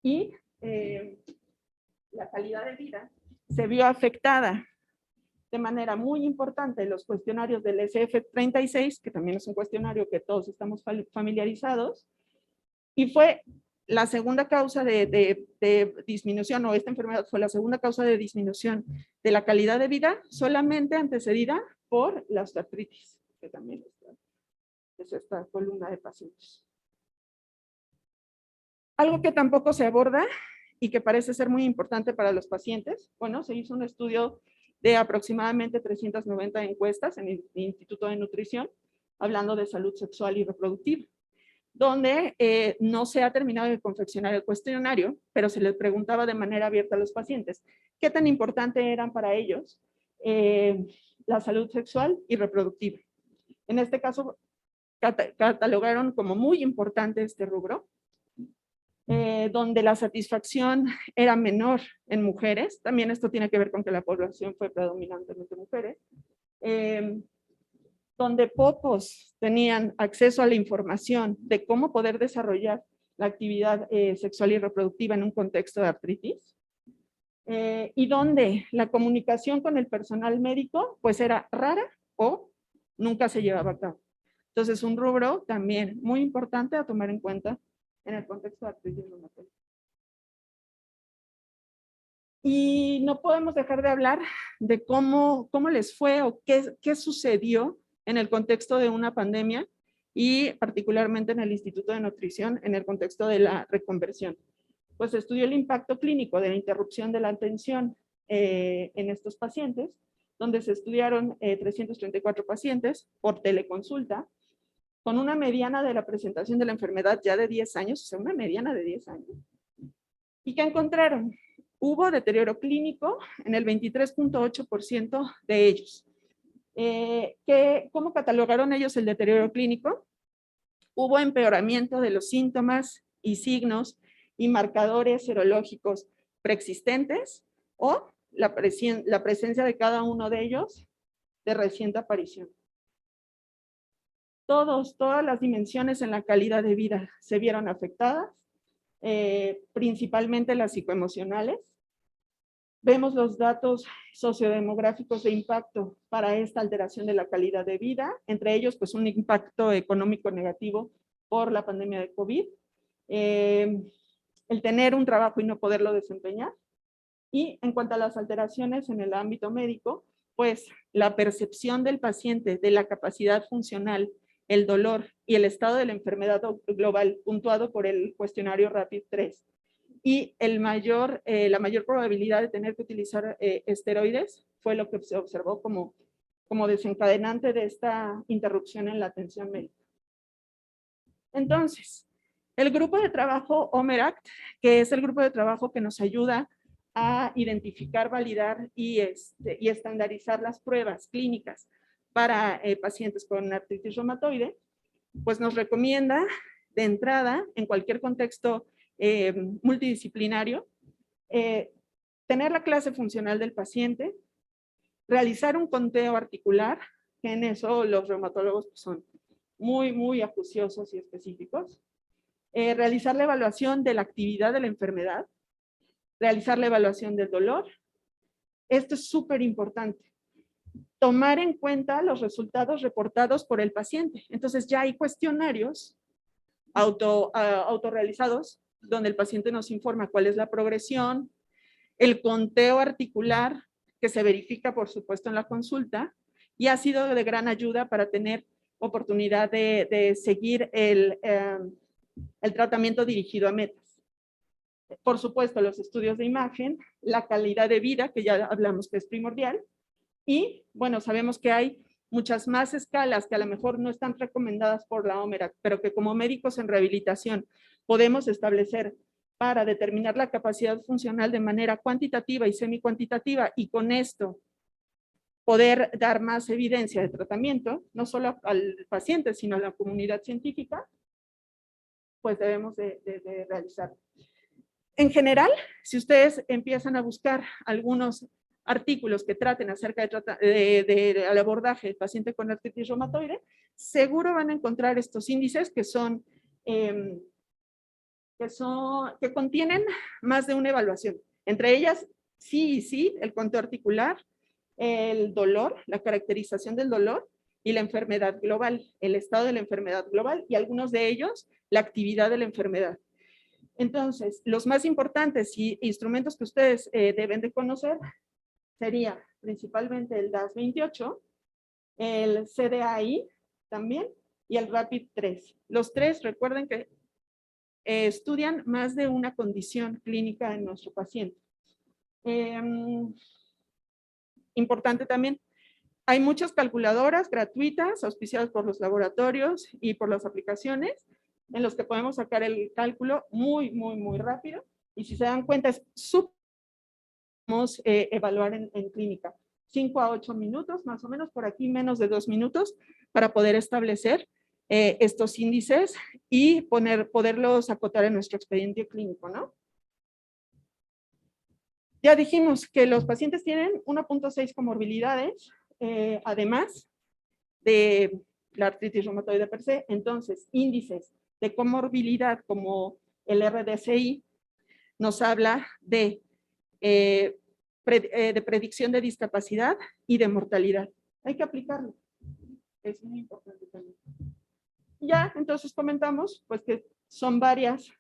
y la calidad de vida se vio afectada de manera muy importante en los cuestionarios del SF36, que también es un cuestionario que todos estamos familiarizados, y fue la segunda causa de disminución, o esta enfermedad fue la segunda causa de disminución de la calidad de vida, solamente antecedida por la osteoartritis, que también es esta columna de pacientes. Algo que tampoco se aborda y que parece ser muy importante para los pacientes, bueno, se hizo un estudio de aproximadamente 390 encuestas en el Instituto de Nutrición, hablando de salud sexual y reproductiva, donde no se ha terminado de confeccionar el cuestionario, pero se les preguntaba de manera abierta a los pacientes qué tan importante eran para ellos la salud sexual y reproductiva. En este caso, catalogaron como muy importante este rubro, donde la satisfacción era menor en mujeres. También esto tiene que ver con que la población fue predominantemente mujeres. Donde pocos tenían acceso a la información de cómo poder desarrollar la actividad sexual y reproductiva en un contexto de artritis. Y donde la comunicación con el personal médico pues era rara o nunca se llevaba a cabo. Entonces, un rubro también muy importante a tomar en cuenta en el contexto de artritis reumatoide. Y no podemos dejar de hablar de cómo les fue o qué sucedió en el contexto de una pandemia y particularmente en el Instituto de Nutrición en el contexto de la reconversión. Pues estudió el impacto clínico de la interrupción de la atención en estos pacientes, donde se estudiaron 334 pacientes por teleconsulta, con una mediana de la presentación de la enfermedad ya de 10 años, o sea, una mediana de 10 años. ¿Y qué encontraron? Hubo deterioro clínico en el 23.8% de ellos. ¿Cómo catalogaron ellos el deterioro clínico? Hubo empeoramiento de los síntomas y signos y marcadores serológicos preexistentes o la presencia de cada uno de ellos de reciente aparición. Todas las dimensiones en la calidad de vida se vieron afectadas, principalmente las psicoemocionales. Vemos los datos sociodemográficos de impacto para esta alteración de la calidad de vida, entre ellos pues un impacto económico negativo por la pandemia de COVID, el tener un trabajo y no poderlo desempeñar. Y en cuanto a las alteraciones en el ámbito médico, pues la percepción del paciente de la capacidad funcional, el dolor y el estado de la enfermedad global puntuado por el cuestionario RAPID-3 y la mayor probabilidad de tener que utilizar esteroides fue lo que se observó como desencadenante de esta interrupción en la atención médica. Entonces, el grupo de trabajo OMERACT, que es el grupo de trabajo que nos ayuda a identificar, validar y estandarizar las pruebas clínicas para pacientes con artritis reumatoide, pues nos recomienda de entrada, en cualquier contexto multidisciplinario, tener la clase funcional del paciente, realizar un conteo articular, que en eso los reumatólogos son muy, muy acuciosos y específicos, realizar la evaluación de la actividad de la enfermedad, realizar la evaluación del dolor. Esto es súper importante. Tomar en cuenta los resultados reportados por el paciente. Entonces ya hay cuestionarios autorrealizados donde el paciente nos informa cuál es la progresión, el conteo articular que se verifica por supuesto en la consulta y ha sido de gran ayuda para tener oportunidad de seguir el tratamiento dirigido a metas. Por supuesto, los estudios de imagen, la calidad de vida, que ya hablamos que es primordial, y bueno, sabemos que hay muchas más escalas que a lo mejor no están recomendadas por la OMERACT, pero que como médicos en rehabilitación podemos establecer para determinar la capacidad funcional de manera cuantitativa y semicuantitativa, y con esto poder dar más evidencia de tratamiento, no solo al paciente, sino a la comunidad científica, pues debemos de realizar. En general, si ustedes empiezan a buscar algunos artículos que traten acerca del abordaje del paciente con artritis reumatoide, seguro van a encontrar estos índices que contienen más de una evaluación. Entre ellas, sí, el conteo articular, el dolor, la caracterización del dolor y la enfermedad global, el estado de la enfermedad global y algunos de ellos, la actividad de la enfermedad. Entonces, los más importantes y instrumentos que ustedes deben de conocer sería principalmente el DAS28, el CDAI también y el RAPID-3. Los tres, recuerden que estudian más de una condición clínica en nuestro paciente. Importante también, hay muchas calculadoras gratuitas auspiciadas por los laboratorios y por las aplicaciones en los que podemos sacar el cálculo muy, muy, muy rápido. Y si se dan cuenta, es súper evaluar en clínica. 5 a 8 minutos, más o menos, por aquí menos de 2 minutos, para poder establecer estos índices y poderlos acotar en nuestro expediente clínico, ¿no? Ya dijimos que los pacientes tienen 1.6 comorbilidades, además de la artritis reumatoide per se. Entonces, índices de comorbilidad como el RDSI nos habla de predicción de discapacidad y de mortalidad. Hay que aplicarlo. Es muy importante también. Ya, entonces comentamos pues que son varias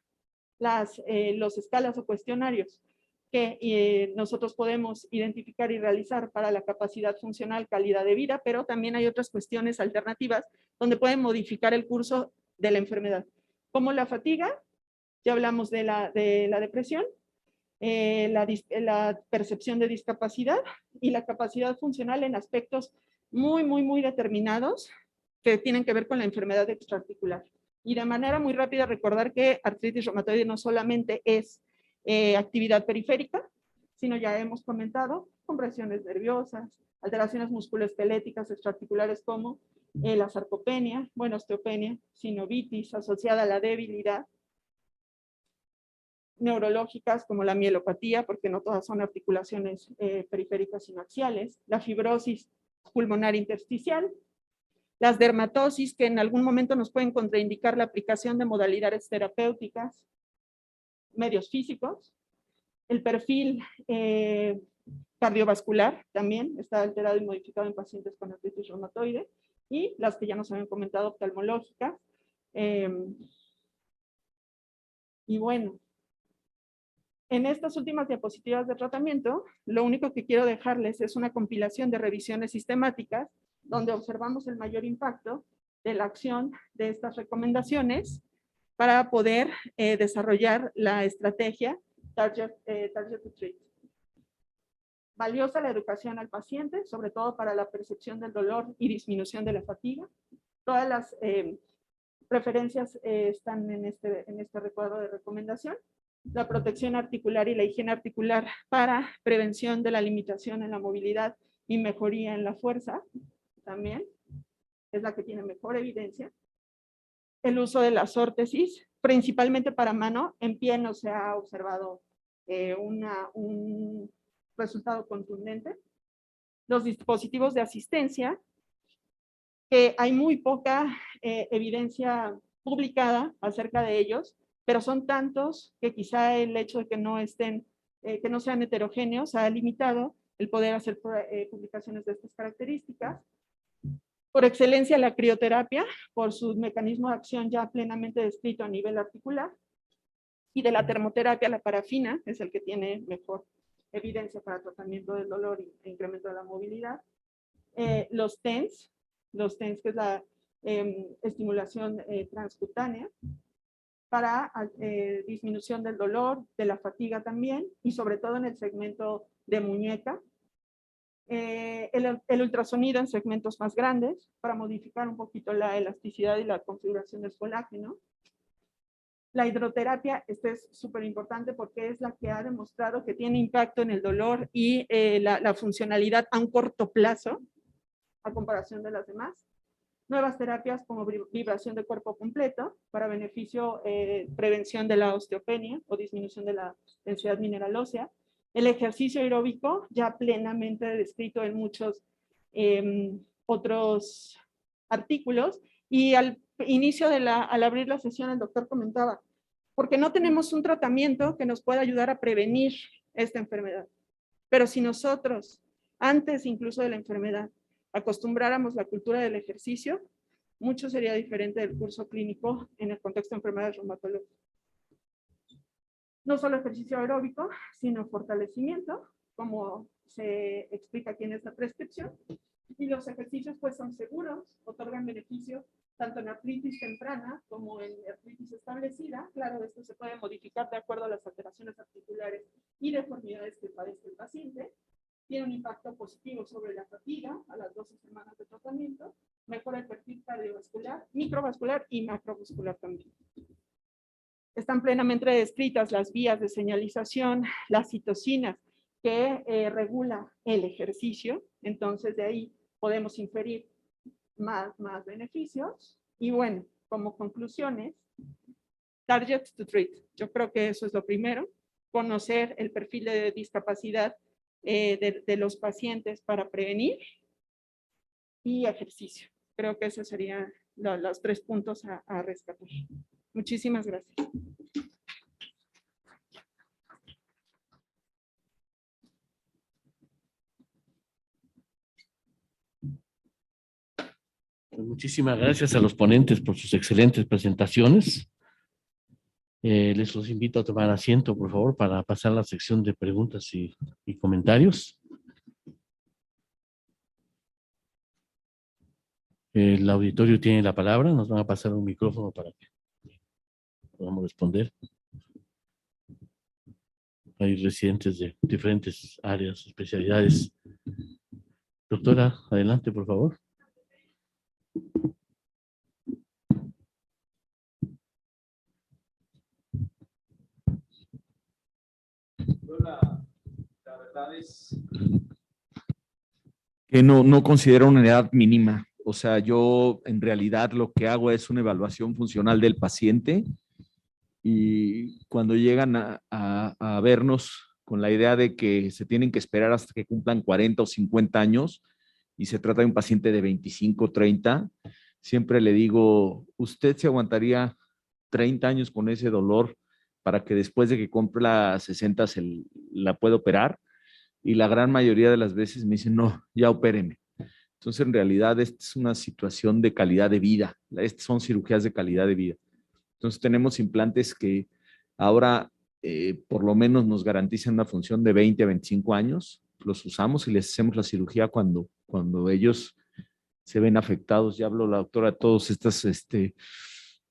los escalas o cuestionarios que nosotros podemos identificar y realizar para la capacidad funcional, calidad de vida, pero también hay otras cuestiones alternativas donde pueden modificar el curso de la enfermedad, como la fatiga, ya hablamos de la depresión, la percepción de discapacidad y la capacidad funcional en aspectos muy determinados que tienen que ver con la enfermedad extraarticular. Y de manera muy rápida recordar que artritis reumatoide no solamente es actividad periférica, sino ya hemos comentado compresiones nerviosas, alteraciones musculoesqueléticas extraarticulares como la sarcopenia, bueno, osteopenia, sinovitis asociada a la debilidad, neurológicas como la mielopatía, porque no todas son articulaciones periféricas sino axiales, la fibrosis pulmonar intersticial, las dermatosis que en algún momento nos pueden contraindicar la aplicación de modalidades terapéuticas, medios físicos, el perfil cardiovascular también está alterado y modificado en pacientes con artritis reumatoide, y las que ya nos habían comentado, oftalmológicas. Y bueno, en estas últimas diapositivas de tratamiento, lo único que quiero dejarles es una compilación de revisiones sistemáticas donde observamos el mayor impacto de la acción de estas recomendaciones para poder desarrollar la estrategia Target to Treat. Valiosa la educación al paciente, sobre todo para la percepción del dolor y disminución de la fatiga. Todas las preferencias están en este recuadro de recomendación. La protección articular y la higiene articular para prevención de la limitación en la movilidad y mejoría en la fuerza, también es la que tiene mejor evidencia. El uso de las órtesis, principalmente para mano, en pie no se ha observado un resultado contundente. Los dispositivos de asistencia, que hay muy poca evidencia publicada acerca de ellos, pero son tantos que quizá el hecho de que no sean heterogéneos ha limitado el poder hacer publicaciones de estas características. Por excelencia, la crioterapia, por su mecanismo de acción ya plenamente descrito a nivel articular, y de la termoterapia, la parafina, es el que tiene mejor evidencia para tratamiento del dolor e incremento de la movilidad. Los TENS, que es la estimulación transcutánea, para disminución del dolor, de la fatiga también, y sobre todo en el segmento de muñeca. El ultrasonido en segmentos más grandes, para modificar un poquito la elasticidad y la configuración del colágeno. La hidroterapia, esta es súper importante porque es la que ha demostrado que tiene impacto en el dolor y la funcionalidad a un corto plazo, a comparación de las demás. Nuevas terapias como vibración de cuerpo completo para beneficio, prevención de la osteopenia o disminución de la densidad mineral ósea. El ejercicio aeróbico, ya plenamente descrito en muchos otros artículos. Y al inicio al abrir la sesión, el doctor comentaba, porque no tenemos un tratamiento que nos pueda ayudar a prevenir esta enfermedad. Pero si nosotros, antes incluso de la enfermedad, acostumbráramos la cultura del ejercicio, mucho sería diferente del curso clínico en el contexto de enfermedades reumatológicas. No solo ejercicio aeróbico, sino fortalecimiento, como se explica aquí en esta prescripción. Y los ejercicios pues son seguros, otorgan beneficio tanto en artritis temprana como en artritis establecida. Claro, esto se puede modificar de acuerdo a las alteraciones articulares y deformidades que padece el paciente. Tiene un impacto positivo sobre la fatiga a las 12 semanas de tratamiento. Mejora el perfil cardiovascular, microvascular y macrovascular también. Están plenamente descritas las vías de señalización, las citocinas que regula el ejercicio. Entonces, de ahí podemos inferir más beneficios. Y bueno, como conclusiones, targets to treat. Yo creo que eso es lo primero, conocer el perfil de discapacidad de los pacientes para prevenir y ejercicio. Creo que esos serían los 3 puntos a rescatar. Muchísimas gracias. Pues muchísimas gracias a los ponentes por sus excelentes presentaciones. Les los invito a tomar asiento, por favor, para pasar a la sección de preguntas y comentarios. El auditorio tiene la palabra. Nos van a pasar un micrófono para que podamos responder. Hay residentes de diferentes áreas, especialidades. Doctora, adelante, por favor. La verdad es que no considero una edad mínima. O sea, yo en realidad lo que hago es una evaluación funcional del paciente y cuando llegan a vernos con la idea de que se tienen que esperar hasta que cumplan 40 o 50 años y se trata de un paciente de 25, 30, siempre le digo, ¿usted se aguantaría 30 años con ese dolor para que después de que cumpla 60 la pueda operar? Y la gran mayoría de las veces me dicen, no, ya opéreme. Entonces, en realidad, esta es una situación de calidad de vida. Estas son cirugías de calidad de vida. Entonces, tenemos implantes que ahora por lo menos nos garantizan una función de 20 a 25 años. Los usamos y les hacemos la cirugía cuando ellos se ven afectados. Ya habló la doctora de todas estas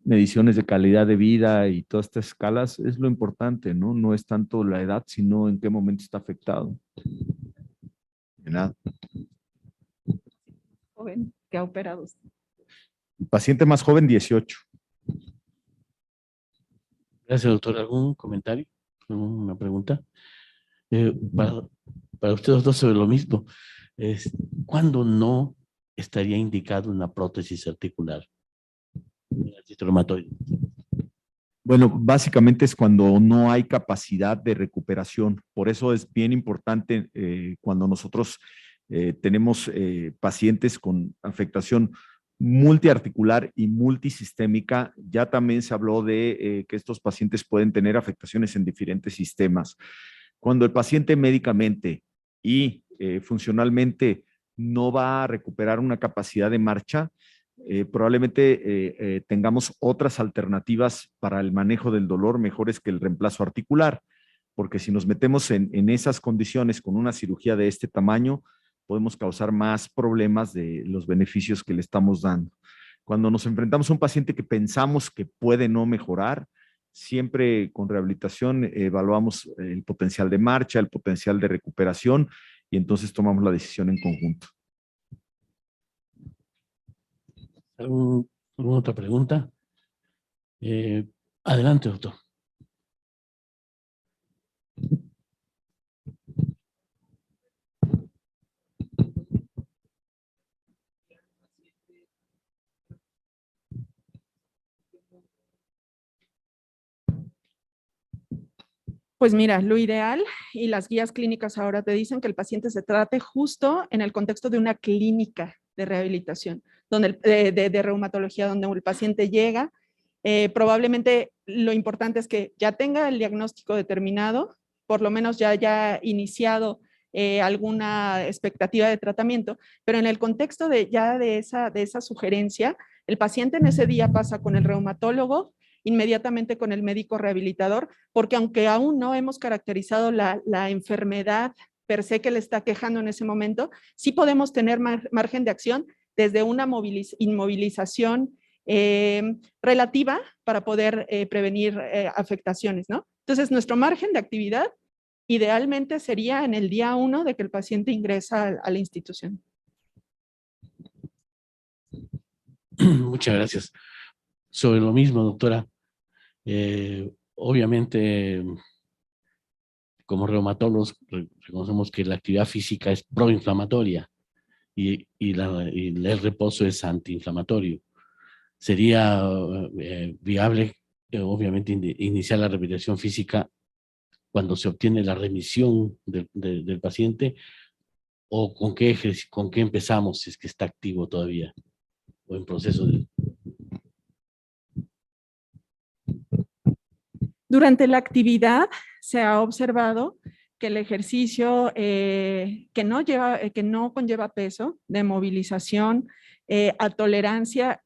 mediciones de calidad de vida y todas estas escalas. Es lo importante, ¿no? No es tanto la edad, sino en qué momento está afectado. De nada. Joven que ha operado. Paciente más joven, 18. Gracias, doctor. ¿Algún comentario? ¿Alguna pregunta? Para ustedes dos sobre lo mismo. ¿Cuándo no estaría indicado una prótesis articular? Reumatoide. Bueno, básicamente es cuando no hay capacidad de recuperación. Por eso es bien importante cuando nosotros tenemos pacientes con afectación multiarticular y multisistémica. Ya también se habló de que estos pacientes pueden tener afectaciones en diferentes sistemas. Cuando el paciente médicamente y funcionalmente no va a recuperar una capacidad de marcha, probablemente tengamos otras alternativas para el manejo del dolor mejores que el reemplazo articular, porque si nos metemos en esas condiciones con una cirugía de este tamaño, podemos causar más problemas de los beneficios que le estamos dando. Cuando nos enfrentamos a un paciente que pensamos que puede no mejorar, siempre con rehabilitación evaluamos el potencial de marcha, el potencial de recuperación y entonces tomamos la decisión en conjunto. ¿Alguna otra pregunta? Adelante, doctor. Pues mira, lo ideal y las guías clínicas ahora te dicen que el paciente se trate justo en el contexto de una clínica de rehabilitación, donde de reumatología, donde el paciente llega. Probablemente lo importante es que ya tenga el diagnóstico determinado, por lo menos ya haya iniciado alguna expectativa de tratamiento, pero en el contexto de esa sugerencia, el paciente en ese día pasa con el reumatólogo, inmediatamente con el médico rehabilitador, porque aunque aún no hemos caracterizado la enfermedad per se que le está quejando en ese momento, sí podemos tener margen de acción desde una inmovilización relativa para poder prevenir afectaciones, ¿no? Entonces, nuestro margen de actividad idealmente sería en el día 1 de que el paciente ingresa a la institución. Muchas gracias. Sobre lo mismo, doctora, obviamente, como reumatólogos, reconocemos que la actividad física es proinflamatoria y el reposo es antiinflamatorio. sería viable, obviamente, iniciar la rehabilitación física cuando se obtiene la remisión del paciente, o con qué empezamos si es que está activo todavía o en proceso de... Durante la actividad se ha observado que el ejercicio que no conlleva peso, de movilización, a tolerancia,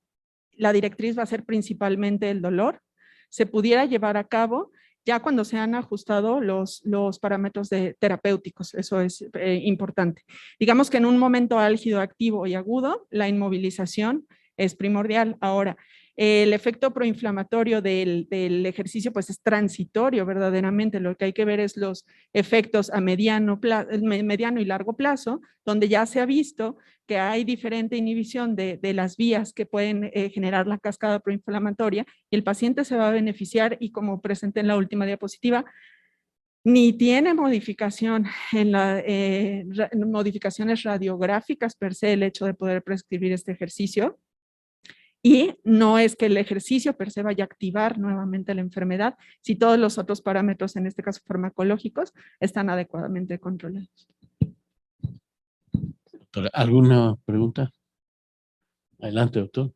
la directriz va a ser principalmente el dolor, se pudiera llevar a cabo ya cuando se han ajustado los parámetros terapéuticos. Eso es importante. Digamos que en un momento álgido, activo y agudo, la inmovilización es primordial. Ahora, el efecto proinflamatorio del ejercicio pues es transitorio verdaderamente. Lo que hay que ver es los efectos a mediano y largo plazo, donde ya se ha visto que hay diferente inhibición de las vías que pueden generar la cascada proinflamatoria, y el paciente se va a beneficiar, y como presenté en la última diapositiva, ni tiene modificación en modificaciones radiográficas per se el hecho de poder prescribir este ejercicio. Y no es que el ejercicio per se vaya a activar nuevamente la enfermedad si todos los otros parámetros, en este caso farmacológicos, están adecuadamente controlados. Doctora, ¿alguna pregunta? Adelante, doctor.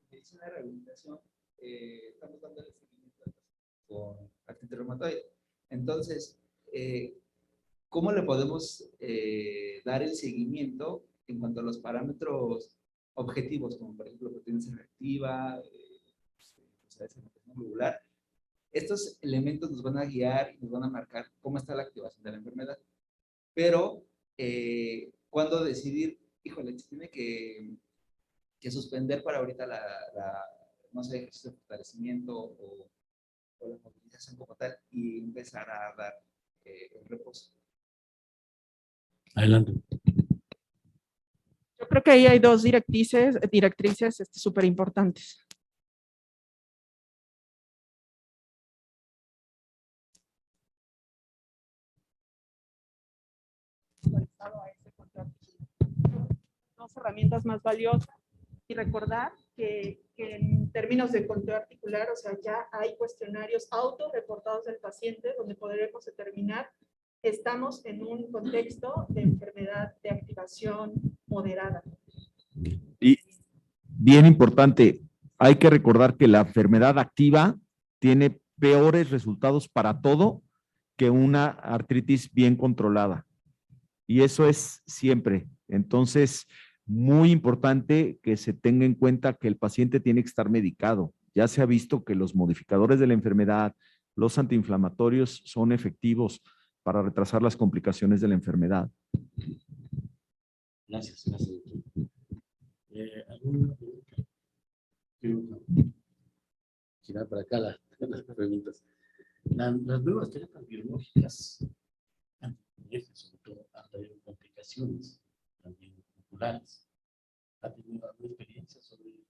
Medicina de rehabilitación, estamos dando seguimiento con artritis reumatoide. Entonces, ¿cómo le podemos dar el seguimiento en cuanto a los parámetros objetivos, como por ejemplo potencia reactiva, globular? Estos elementos nos van a guiar y nos van a marcar cómo está la activación de la enfermedad. Pero, ¿cuándo decidir? Híjole, se tiene que suspender para ahorita no sé, ejercicio de fortalecimiento o la movilización como tal, y empezar a dar el reposo. Adelante. Yo creo que ahí hay dos directrices súper importantes. Dos herramientas más valiosas, y recordar que en términos de conteo articular, o sea, ya hay cuestionarios autorreportados del paciente donde podremos determinar estamos en un contexto de enfermedad de activación moderada. Y bien importante, hay que recordar que la enfermedad activa tiene peores resultados para todo que una artritis bien controlada. Y eso es siempre. Entonces, muy importante que se tenga en cuenta que el paciente tiene que estar medicado. Ya se ha visto que los modificadores de la enfermedad, los antiinflamatorios, son efectivos para retrasar las complicaciones de la enfermedad. Gracias, gracias, doctor. ¿Alguna pregunta? Girar para acá las preguntas. Las nuevas terapias biológicas, sobre todo, han traído complicaciones también oculares. ¿Ha tenido alguna experiencia sobre ello?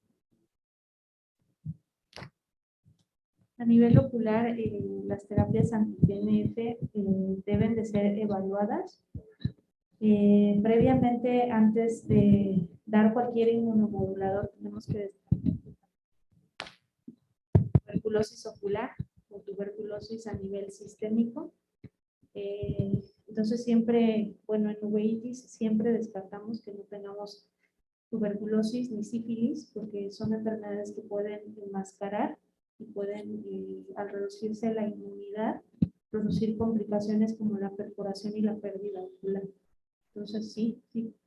A nivel ocular, las terapias anti-TNF deben de ser evaluadas previamente. Antes de dar cualquier inmunomodulador, tenemos que descartar tuberculosis ocular o tuberculosis a nivel sistémico. Entonces siempre, bueno, en uveitis siempre descartamos que no tengamos tuberculosis ni sífilis, porque son enfermedades que pueden enmascarar y pueden, al reducirse la inmunidad, producir complicaciones como la perforación y la pérdida ocular. Entonces sí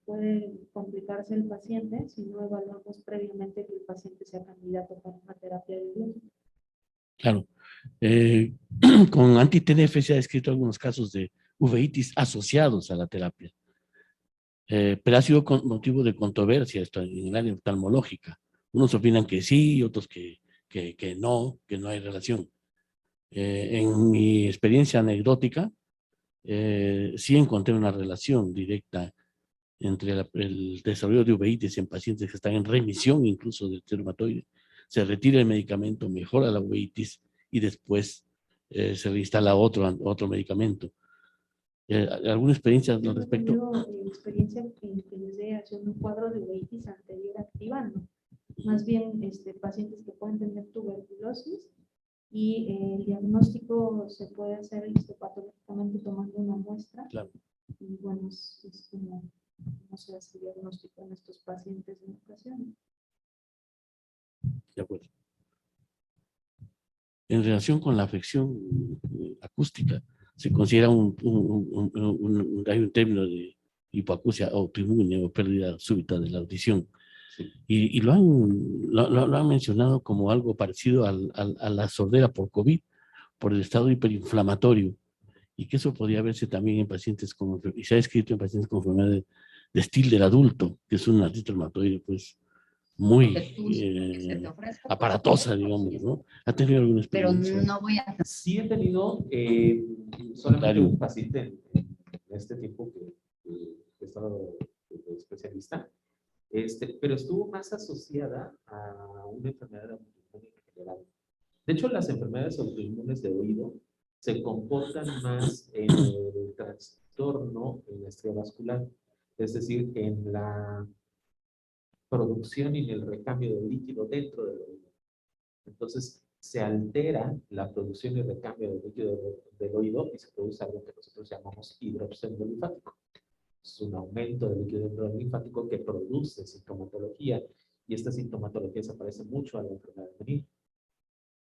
puede complicarse el paciente si no evaluamos previamente que el paciente sea candidato para una terapia biológica. Claro. Con anti-TNF se ha descrito algunos casos de uveitis asociados a la terapia. Pero ha sido motivo de controversia esto en el área oftalmológica. Unos opinan que sí, otros que no hay relación. En mi experiencia anecdótica, sí encontré una relación directa entre el desarrollo de uveitis en pacientes que están en remisión incluso del reumatoide. Se retira el medicamento, mejora la uveitis y después se reinstala otro medicamento. ¿Alguna experiencia al Yo no he respecto? tenido experiencia en que les dé haciendo un cuadro de uveitis anterior activa, no. Más bien pacientes que pueden tener tuberculosis y el diagnóstico se puede hacer histopatológicamente tomando una muestra. Claro. Y bueno, es como se hace el diagnóstico en estos pacientes en ocasiones. De acuerdo. En relación con la afección acústica, se considera hay un término de hipoacusia autoinmune o pérdida súbita de la audición. Y lo han mencionado como algo parecido a la sordera por COVID, por el estado hiperinflamatorio, y que eso podría verse también en pacientes con, y se ha escrito en pacientes con enfermedad de Still del adulto, que es una artritis reumatoide, pues, muy que se te ofrezca, pues, aparatosa, digamos, ¿no? ¿Ha tenido alguna pero experiencia? no voy a Sí he tenido solamente un paciente en este tiempo que he estado de especialista, pero estuvo más asociada a una enfermedad autoinmune en general. De hecho, las enfermedades autoinmunes de oído se comportan más en el trastorno en la estría vascular, es decir, en la producción y en el recambio de líquido dentro del oído. Entonces, se altera la producción y recambio de líquido del oído y se produce algo que nosotros llamamos hidróxido linfático. Es un aumento del líquido linfático que produce sintomatología, y esta sintomatología se parece mucho a la enfermedad de Meniere.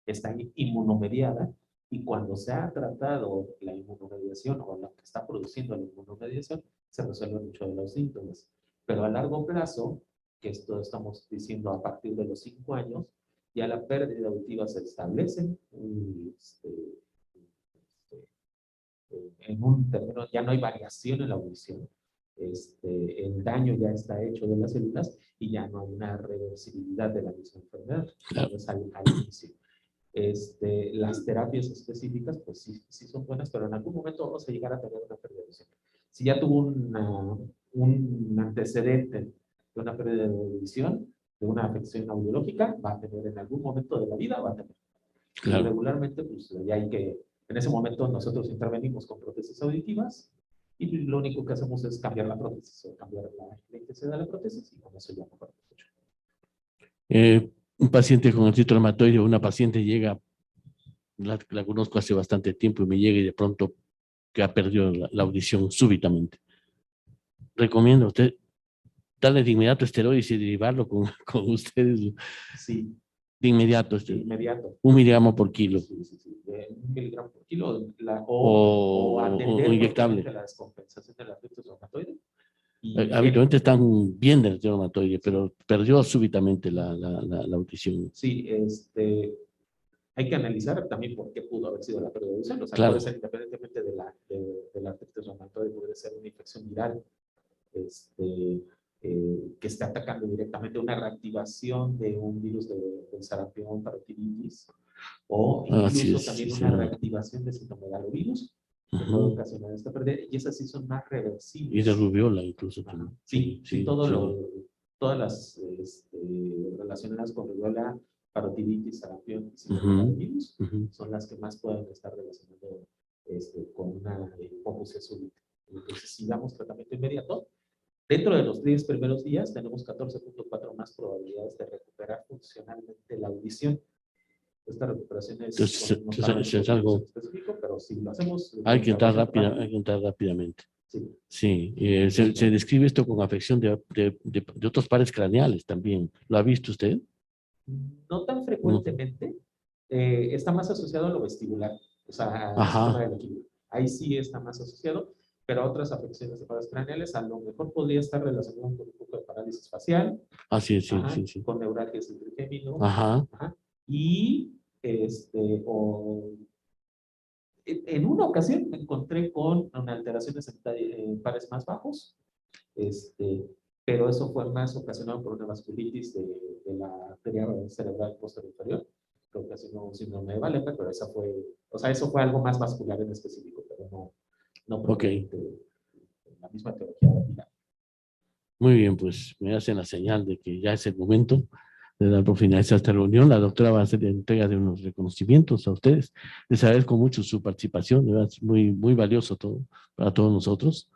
Está inmunomediada, y cuando se ha tratado la inmunomediación o lo que está produciendo la inmunomediación, se resuelven mucho de los síntomas. Pero a largo plazo, que esto estamos diciendo a partir de los 5 años, ya la pérdida auditiva se establece en un terreno, ya no hay variación en la audición. El daño ya está hecho de las células y ya no hay una reversibilidad de la misma enfermedad. Claro. Es al inicio. Las terapias específicas, pues sí son buenas, pero en algún momento vamos a llegar a tener una pérdida de audición. Si ya tuvo un antecedente de una pérdida de audición, de una afección audiológica, va a tener en algún momento de la vida, va a tener. Claro. Y regularmente, pues ya hay que, en ese momento nosotros intervenimos con prótesis auditivas, y lo único que hacemos es cambiar la prótesis, o cambiar la intensidad de la prótesis, y con eso ya mejora mucho. Un paciente con artritis reumatoide, una paciente llega, la conozco hace bastante tiempo, y me llega y de pronto que ha perdido la audición súbitamente. Recomiendo a usted darle de inmediato esteroides y derivarlo con ustedes. Sí. De inmediato. De inmediato. 1 miligramo por kilo. Sí. 1 miligramo por kilo. O inyectable. La descompensación de la artritis reumatoide. Habitualmente están bien de artritis reumatoide, pero perdió súbitamente la audición. Sí, hay que analizar también por qué pudo haber sido la pérdida de audición. O sea, claro. Puede ser independientemente de la artritis reumatoide, puede ser una infección viral, que esté atacando directamente una reactivación de un virus del sarampión, parotiditis, o incluso también una reactivación de citomegalovirus, que puede ocasionar esta pérdida, y esas sí son más reversibles. Y de rubiola incluso. Sí, todas las relacionadas con rubiola, parotiditis, sarampión y citomegalovirus son las que más pueden estar relacionando con una hipoacusia súbita. Entonces, si damos tratamiento inmediato, dentro de los 10 primeros días tenemos 14.4 más probabilidades de recuperar funcionalmente la audición. Esta recuperación es algo específico, pero si lo hacemos... Hay que entrar rápidamente. Sí, se describe esto con afección de otros pares craneales también. ¿Lo ha visto usted? No tan frecuentemente. Está más asociado a lo vestibular, o sea, al sistema del equilibrio. Ahí sí está más asociado, pero a otras afecciones de pares craneales a lo mejor podría estar relacionado con un poco de parálisis facial. Sí. Con neuralgias del trigémino. Y en una ocasión me encontré con alteraciones en pares más bajos, pero eso fue más ocasionado por una vasculitis de la arteria cerebral posterior inferior, que ocasionó un síndrome de Wallenberg, pero eso fue algo más vascular en específico, pero no propiamente la misma teología de la. Muy bien, pues me hacen la señal de que ya es el momento Por finalizar esta reunión, la doctora va a hacer entrega de unos reconocimientos a ustedes. Les agradezco mucho su participación, de verdad, es muy, muy valioso todo para todos nosotros.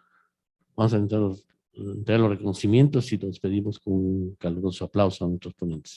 Vamos a entregar los reconocimientos y los pedimos con un caluroso aplauso a nuestros ponentes.